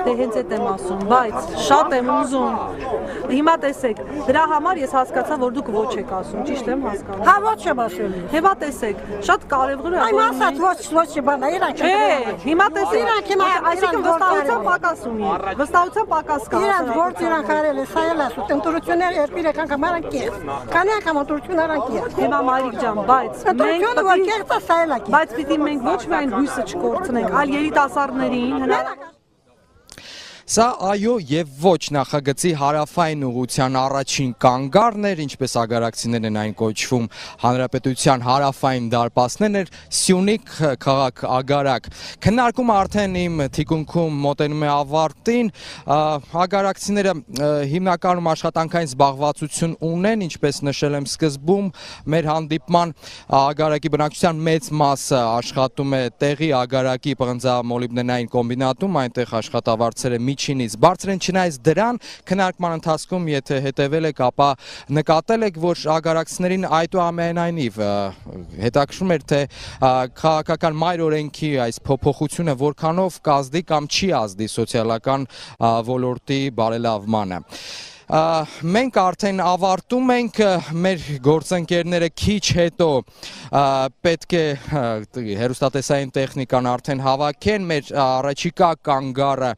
դե հենց այդ եմ ասում բայց շատ եմ ուզում հիմա տեսեք դրա համար ես հասկացա որ դուք ոչ եք ասում ճիշտ եմ հասկանում հա ոչ եմ ասում հիմա տեսեք շատ կարևոր է այն ասած ոչ բան է իրանք հիմա տեսեք այսինքն վստահության պակաս ունի վստահության պակաս կա իրանք գործ իրանք արել է սա էլ ասում ընտրություններ երկիր անգամ արանք կեղծ քանի անգամ ընտրություն արանք կեղծ հիմա մայրիկ ջան բայց ընտրությունը որ կեղծ է սա էլ է բայց պիտի մենք ոչ միայն հույսը չկորցնենք այլ երիտասարդներին Սա այո եւ ոչ նախագծի հարավային ուղղության առաջին կանգառն էր, ինչպես ագարակցիներն են այն կոչվում, հանրապետության հարավային դարպասներն էր Սյունիք քաղաք ագարակ։ Քննարկումը արդեն իմ թիկունքում մոտենում է ավարտին, ագարակցիները հիմնականում աշխատանքային զբաղվածություն ունեն, ինչպես նշել եմ սկզբում, մեր հանդիպման ագարակի բնակչության մեծ մասը աշխատում է տեղի ագարակի պղնձամոլիբդենային կոմբինատում, այնտեղ աշխատավարձերը միջինից բարձր են, չնայած դրան քննարկման ընթացքում եթե հետևել եք, ապա նկատել եք, որ ագարակցիներին այդուամենայնիվ հետաքրքրում էր թե քաղաքական մայր օրենքի այս փոփոխությունը որքանով կազդի կամ չի ազդի սոցիալական ոլորտի բարելավմանը։ Մենք արդեն ավարտում ենք մեր գործընկերները քիչ հետո պետք է հեռուստատեսային տեխնիկան արդեն հավաքեն մեր առաջիկա կանգառը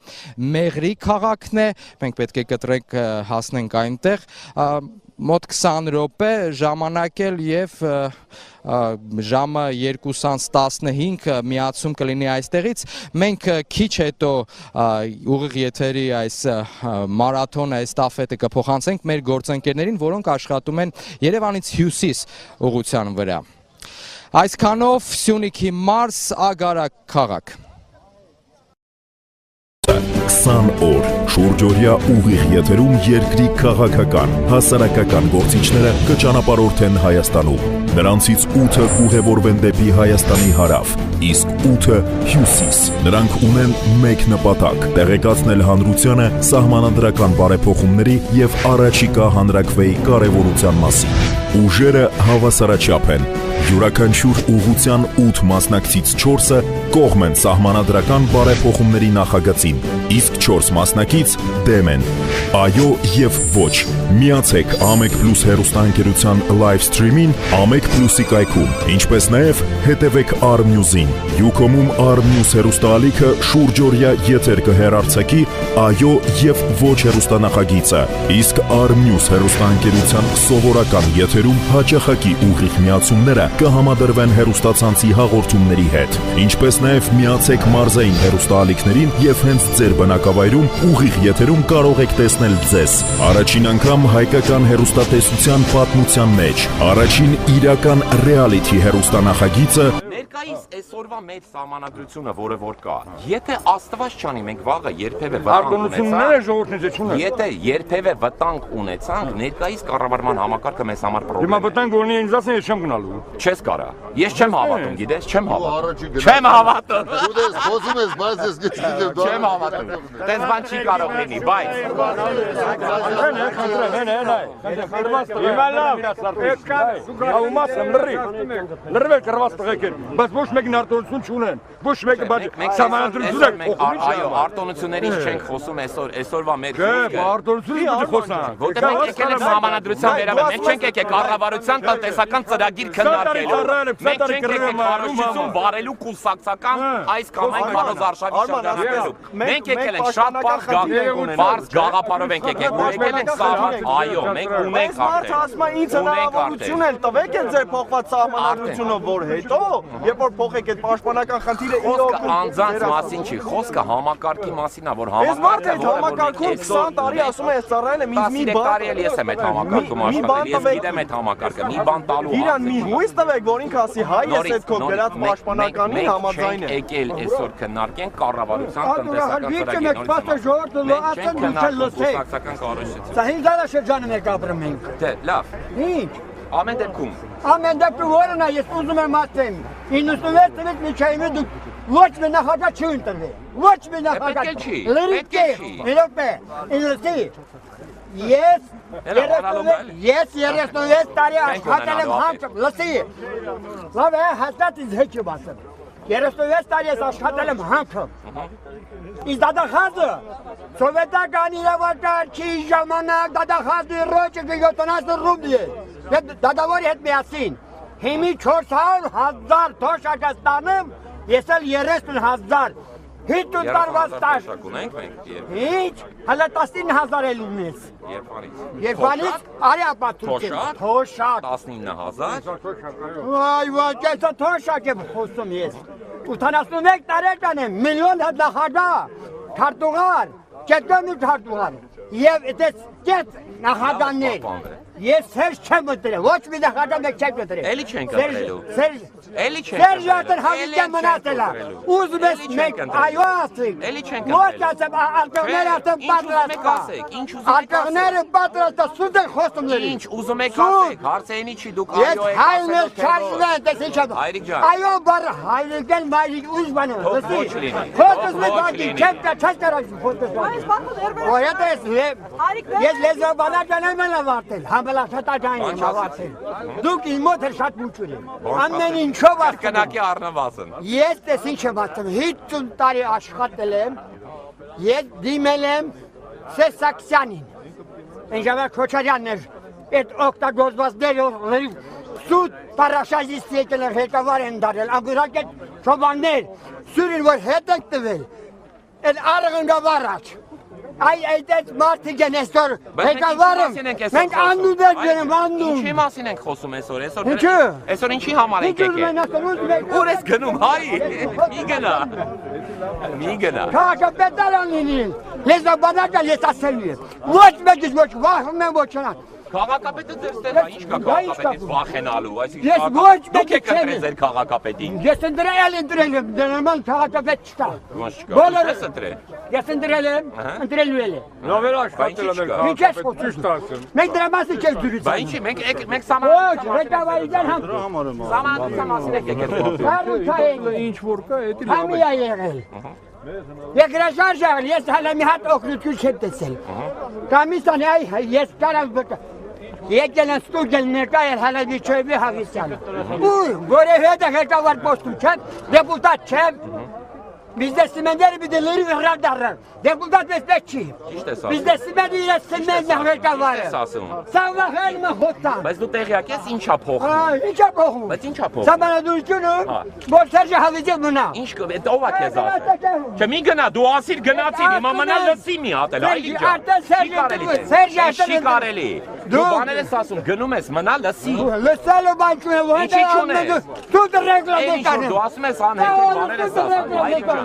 Մեղրի քաղաքն է մենք պետք է կտրենք հասնենք այնտեղ մոտ 20 րոպե ժամանակ էլ եւ ժամը 2:15 միացում կլինի այստեղից մենք քիչ հետո ուղիղ եթերի այս մարաթոնը էստաֆետը կփոխանցենք մեր գործընկերներին որոնք աշխատում են Երևանից հյուսիս ուղղության վրա այսքանով Սյունիքի մարզ Ագարակ քաղաք 20 օր շուրջօրյա ուղիղ եթերում երկրի քաղաքական, հասարակական գործիչները կճանապարհորդեն Հայաստանում։ Նրանցից 8-ը կուղևորվեն դեպի Հայաստանի հարավ, իսկ 8-ը հյուսիս։ Նրանք ունեն մեկ նպատակ՝ տեղեկացնել հանրությանը սահմանադրական բարեփոխումների եւ առաջիկա հանրաքվեի կարեւորության մասին։ Ուժերը հավասարաչափ են։ Յուրաքանչյուր ուղղության 8 մասնակցից 4-ը կողմ են սահմանադրական բարեփոխումների նախագծին, իսկ 4 մասնակից դեմ են։ Այո եւ ոչ։ Միացեք Ամեկ+ հեռուստաընկերության live stream-ին Ամեկ+-ի կայքում, ինչպես նաեւ հետևեք R-News-ին։ Յուքոմում R-News հեռուստաալիքը շուրջօրյա եթեր կհեռարձակի այո եւ ոչ հեռուստանախագիծը, իսկ R-News հեռուստաընկերության սովորական եթերում հաճախակի ուղիղ միացումները կհամադրվեն հեռուստացանցի հաղորդումների հետ։ Ինչպես նաև միացեք մարզային հեռուստաալիքներին եւ հենց ձեր բնակավայրում ուղիղ եթերում կարող եք տեսնել ձեզ։ Առաջին անգամ հայկական հեռուստատեսության պատմության մեջ առաջին իրական reality հեռուստանախագիծը Ներկայիս այսօրվա մեր սահմանադրությունը, որը որ կա, եթե Աստված չանի, մենք վաղը երբևէ վտանգ ունեցանք, ներկայիս կառավարման համակարգը մեզ համար պրոբլեմ է։ Հիմա վտանգ ունի, ինձ ասեն ես չեմ գնալու։ Չես կարա։ Ես չեմ հավատում, գիտես, չեմ հավատում։ Չեմ հավատում։ Դու ես խոսում ես, բայց ես գիտեմ։ Չեմ հավատում։ Տես բան չի կարող լինի, բայց Բայց ոչ մեկին արտոնություն չունեն, ոչ մեկը սահմանադրություն եք փոխում։ Այո, արտոնություններից չենք խոսում այսօրվա մեր խոսքը։ Արտոնությունից խոսանք։ Որտեղ մենք եկել ենք սահմանադրության վերաբերյալ, մենք չենք եկել կառավարության տնտեսական ծրագիր քննարկելու։ Մենք չենք եկել քարոզություն բարելու կուսակցական այս կամ այն քարոզարշավի շրջանակներում։ Մենք եկել ենք շատ բարձ գաղափարով ենք եկել։ Եկել ենք սահման, այո, մենք ունենք արդեն։ Ասում եմ ինձ հնարավորություն էլ տվեք են ձեր փոխված սահմանադրությունը, որ հետո երբ որ փոխեք այդ պաշտպանական խնդիրը խոսքը անձանց մասին չի, խոսքը համակարգի մասին է, որ համակարգում 20 տարի ասում է, այս ծառայել եմ, ինձ մի բան տարի էլ ես եմ այդ համակարգում աշխատել, ես գիտեմ այդ համակարգը, մի բան տալու իրան մի հույս տվեք, որ ինքը ասի հայ ես այդ քո գրած պաշտպանականին համաձայն է։ Մենք եկել այսօր քննարկենք կառավարության տնտեսական ծրագիրը։ Սա 5 դարաշրջանում եք ապրում ենք։ Դե, լավ։ Ինչ։ Ամեն դեպքում։ Ամեն դեպքում որն է, ես ուզում եմ ասեմ, 96 թվականից միջայինը դուք ոչ մի նախագահ չի ընտրվել։ Ոչ մի նախագահ։ Պետք է չի։ Իրոք է։ Ինձի։ Ես 36 տարի աշխատել եմ հանքում, լսի։ Լավ է, հաստատ ինձ հետ չեմ ասում։ 36 տարի ես աշխատել եմ հանքում։ Իսկ դադախազը սովետական իրավակարգի ժամանակ դադախազի ռոճը 70 ռուբլի է։ Դադավորի հետ միասին։ Հիմի 400,000 թոշակ ստանեմ, ես էլ 30,000։ 5 տարվա ստաժ։ Ինչ, հələ 19,000 էլ ունես։ Երբանից արի ապացույց։ Թոշակ։ 19,000։ Վայ, կեսա թոշակ եմ խոսում ես։ 81 տարեկան եմ, միլիոն հատ նախագահ, քարտուղար, կետկան ու քարտուղար։ Եվ այդպես նախագահներ։ Ես Սերժ չեմ ընտրել, ոչ մի նախագահ մեկ չեմ ընտրել։ Էլի չենք ընտրելու։ Սերժ արդեն հավիտյան մնացել է։ Ուզում ես մեկ, այո ասեք։ Էլի չենք ոչ ասեմ, արկղները արդեն պատրաստ։ Արկղները պատրաստ, սուտ են խոսումների։ Ինչ ուզում եք ասեք, հարցենի չի դուք այո եք ասել։ Ես հայրս չարժվեն, տես ինչ եմ։ Հայրիկ ջան։ Այո բառը հայրիկել մայրիկ ուզ բանը, լսի։ Խոստս մի բակի, չեմ չես կարած խոստս։ Ես լեզվաբանական եմ ավարտել, համալաշտական եմ ավարտել։ Դուք իմ մոտ էլ շատ մուճուր եք։ Ամեն ինչով ասում։ Կնակի առնվազն։ Ես տես ինչ եմ ասում, 50 տարի աշխատել եմ, ես դիմել եմ Սեսակսյանին։ Ինժավեր Քոչարյանն էր այդ օգտագործվածները սուտ պարաշազիստ եկել էր հետավար են դարել, անգրակ այդ շոբաններ, սուրին որ հետ եք տվել, այդ արղնգավ առաջ, այդ մարդիկ են այսօր հետավար են, մենք անդուդեր գերեմ, անդում։ Ինչի մասին ենք խոսում այսօր, այսօր ինչի համար ենք եկել, ուր ես գնում, հայ, մի գնա։ Քաղաքապետարան լինի, լեզվաբանակը լեսասելի է, ոչ մեկից ոչ վախում են ոչ չնան։ Քաղաքապետը ձեր ստեղ է, ինչ կա քաղաքապետից վախենալու, դուք եք ընտրել ձեր քաղաքապետին։ Ես ընտրել եմ, նորմալ քաղաքապետ չկա։ Ոնց չկա, ես ընտրել։ Ես ընտրել եմ, ընտրելու եմ։ Լավ էր աշխատել եք քաղաքապետին։ Մենք դրա մասին չենք դուրս։ Բա ինչի, մենք սամանալու ղեկավարության մասին եք եկել։ Ինչ որ կա, էդի Համի է եղել։ Երկրաշարժ եղել, ես հալա մի հատ օգնություն չեմ տեսել։ Կամիսան ես կարամ եկել են ստուգել ներկա էր հալա Միչոյևի Հավիսյանը։ Որև հետ ղեկավար պոստում չեմ, դեպուտատ չեմ, բիզնեսմենները բիդելերի հրար դարան, դեպուտատ եսպես չի։ Բիզնեսմենը իրես սմենն է ղեկավարը։ Սավախել մը խոտան։ Բայց դու տեղյակ ես ինչա փոխում։ Ինչա փոխում։ Բայց ինչա փոխում։ Սամանադրությունը, որ Սերժը Հավիձև մնա։ Ինչ կվե, ով է քեզ ասել։ Չէ, մի գնա, դու ասիր գնացիր, հիմա մնա լսի մի հատ էլ, այլ ինչա։ Չի կարելի։ Դու բաներ ես ասում, գնում ես, մնա լսի։ Լսելու բան չունեմ, ինչի չունես։ Դու դրեգլա դեկանը։ Դու ասում ես անհետք բաներ ես ասում, այլ ինչա։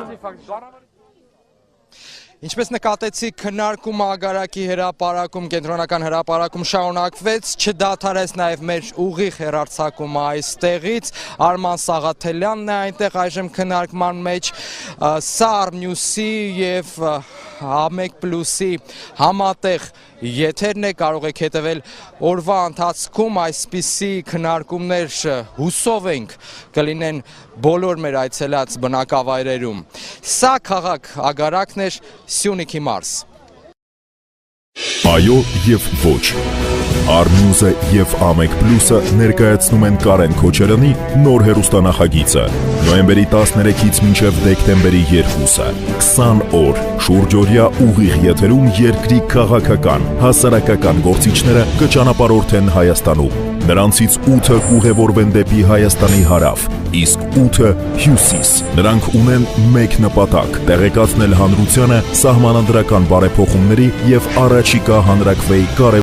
Ինչպես նկատեցիք, քննարկումը Ագարակի հրապարակում, կենտրոնական հրապարակում շարունակվեց, չդադարեց նաև մեր ուղիղ հեռարձակումը այստեղից, Արման Սաղաթելյանն է այնտեղ այժմ քննարկման մեջ, սա Armnews-ի և Համեկ+-ի համատեղ եթերն է, կարող եք հետևել օրվա ընթացքում այսպիսի քննարկումներ հուսով ենք կլինեն բոլոր մեր այցելած բնակավայրերում։ Սա քաղաք Ագարակն էր, Սյունիքի մարզ։ Այո և ոչ։ Armnews-ը և Ամեկ+-ը ներկայացնում են Կարեն Քոչարյանի նոր հեռուստանախագիծը։ Նոյեմբերի 13-ից մինչև դեկտեմբերի 2-ը 20 օր շուրջօրյա ուղիղ եթերում երկրի քաղաքական, հասարակական գործիչները կճանապարհորդեն Հայաստանում։ Նրանցից 8-ը կուղևորվեն դեպի Հայաստանի հարավ, իսկ 8-ը հյուսիս։ Նրանք ունեն մեկ նպատակ՝ տեղեկացնել հանրությանը սահմանադրական բարեփոխումների և առաջիկա հանրաքվեի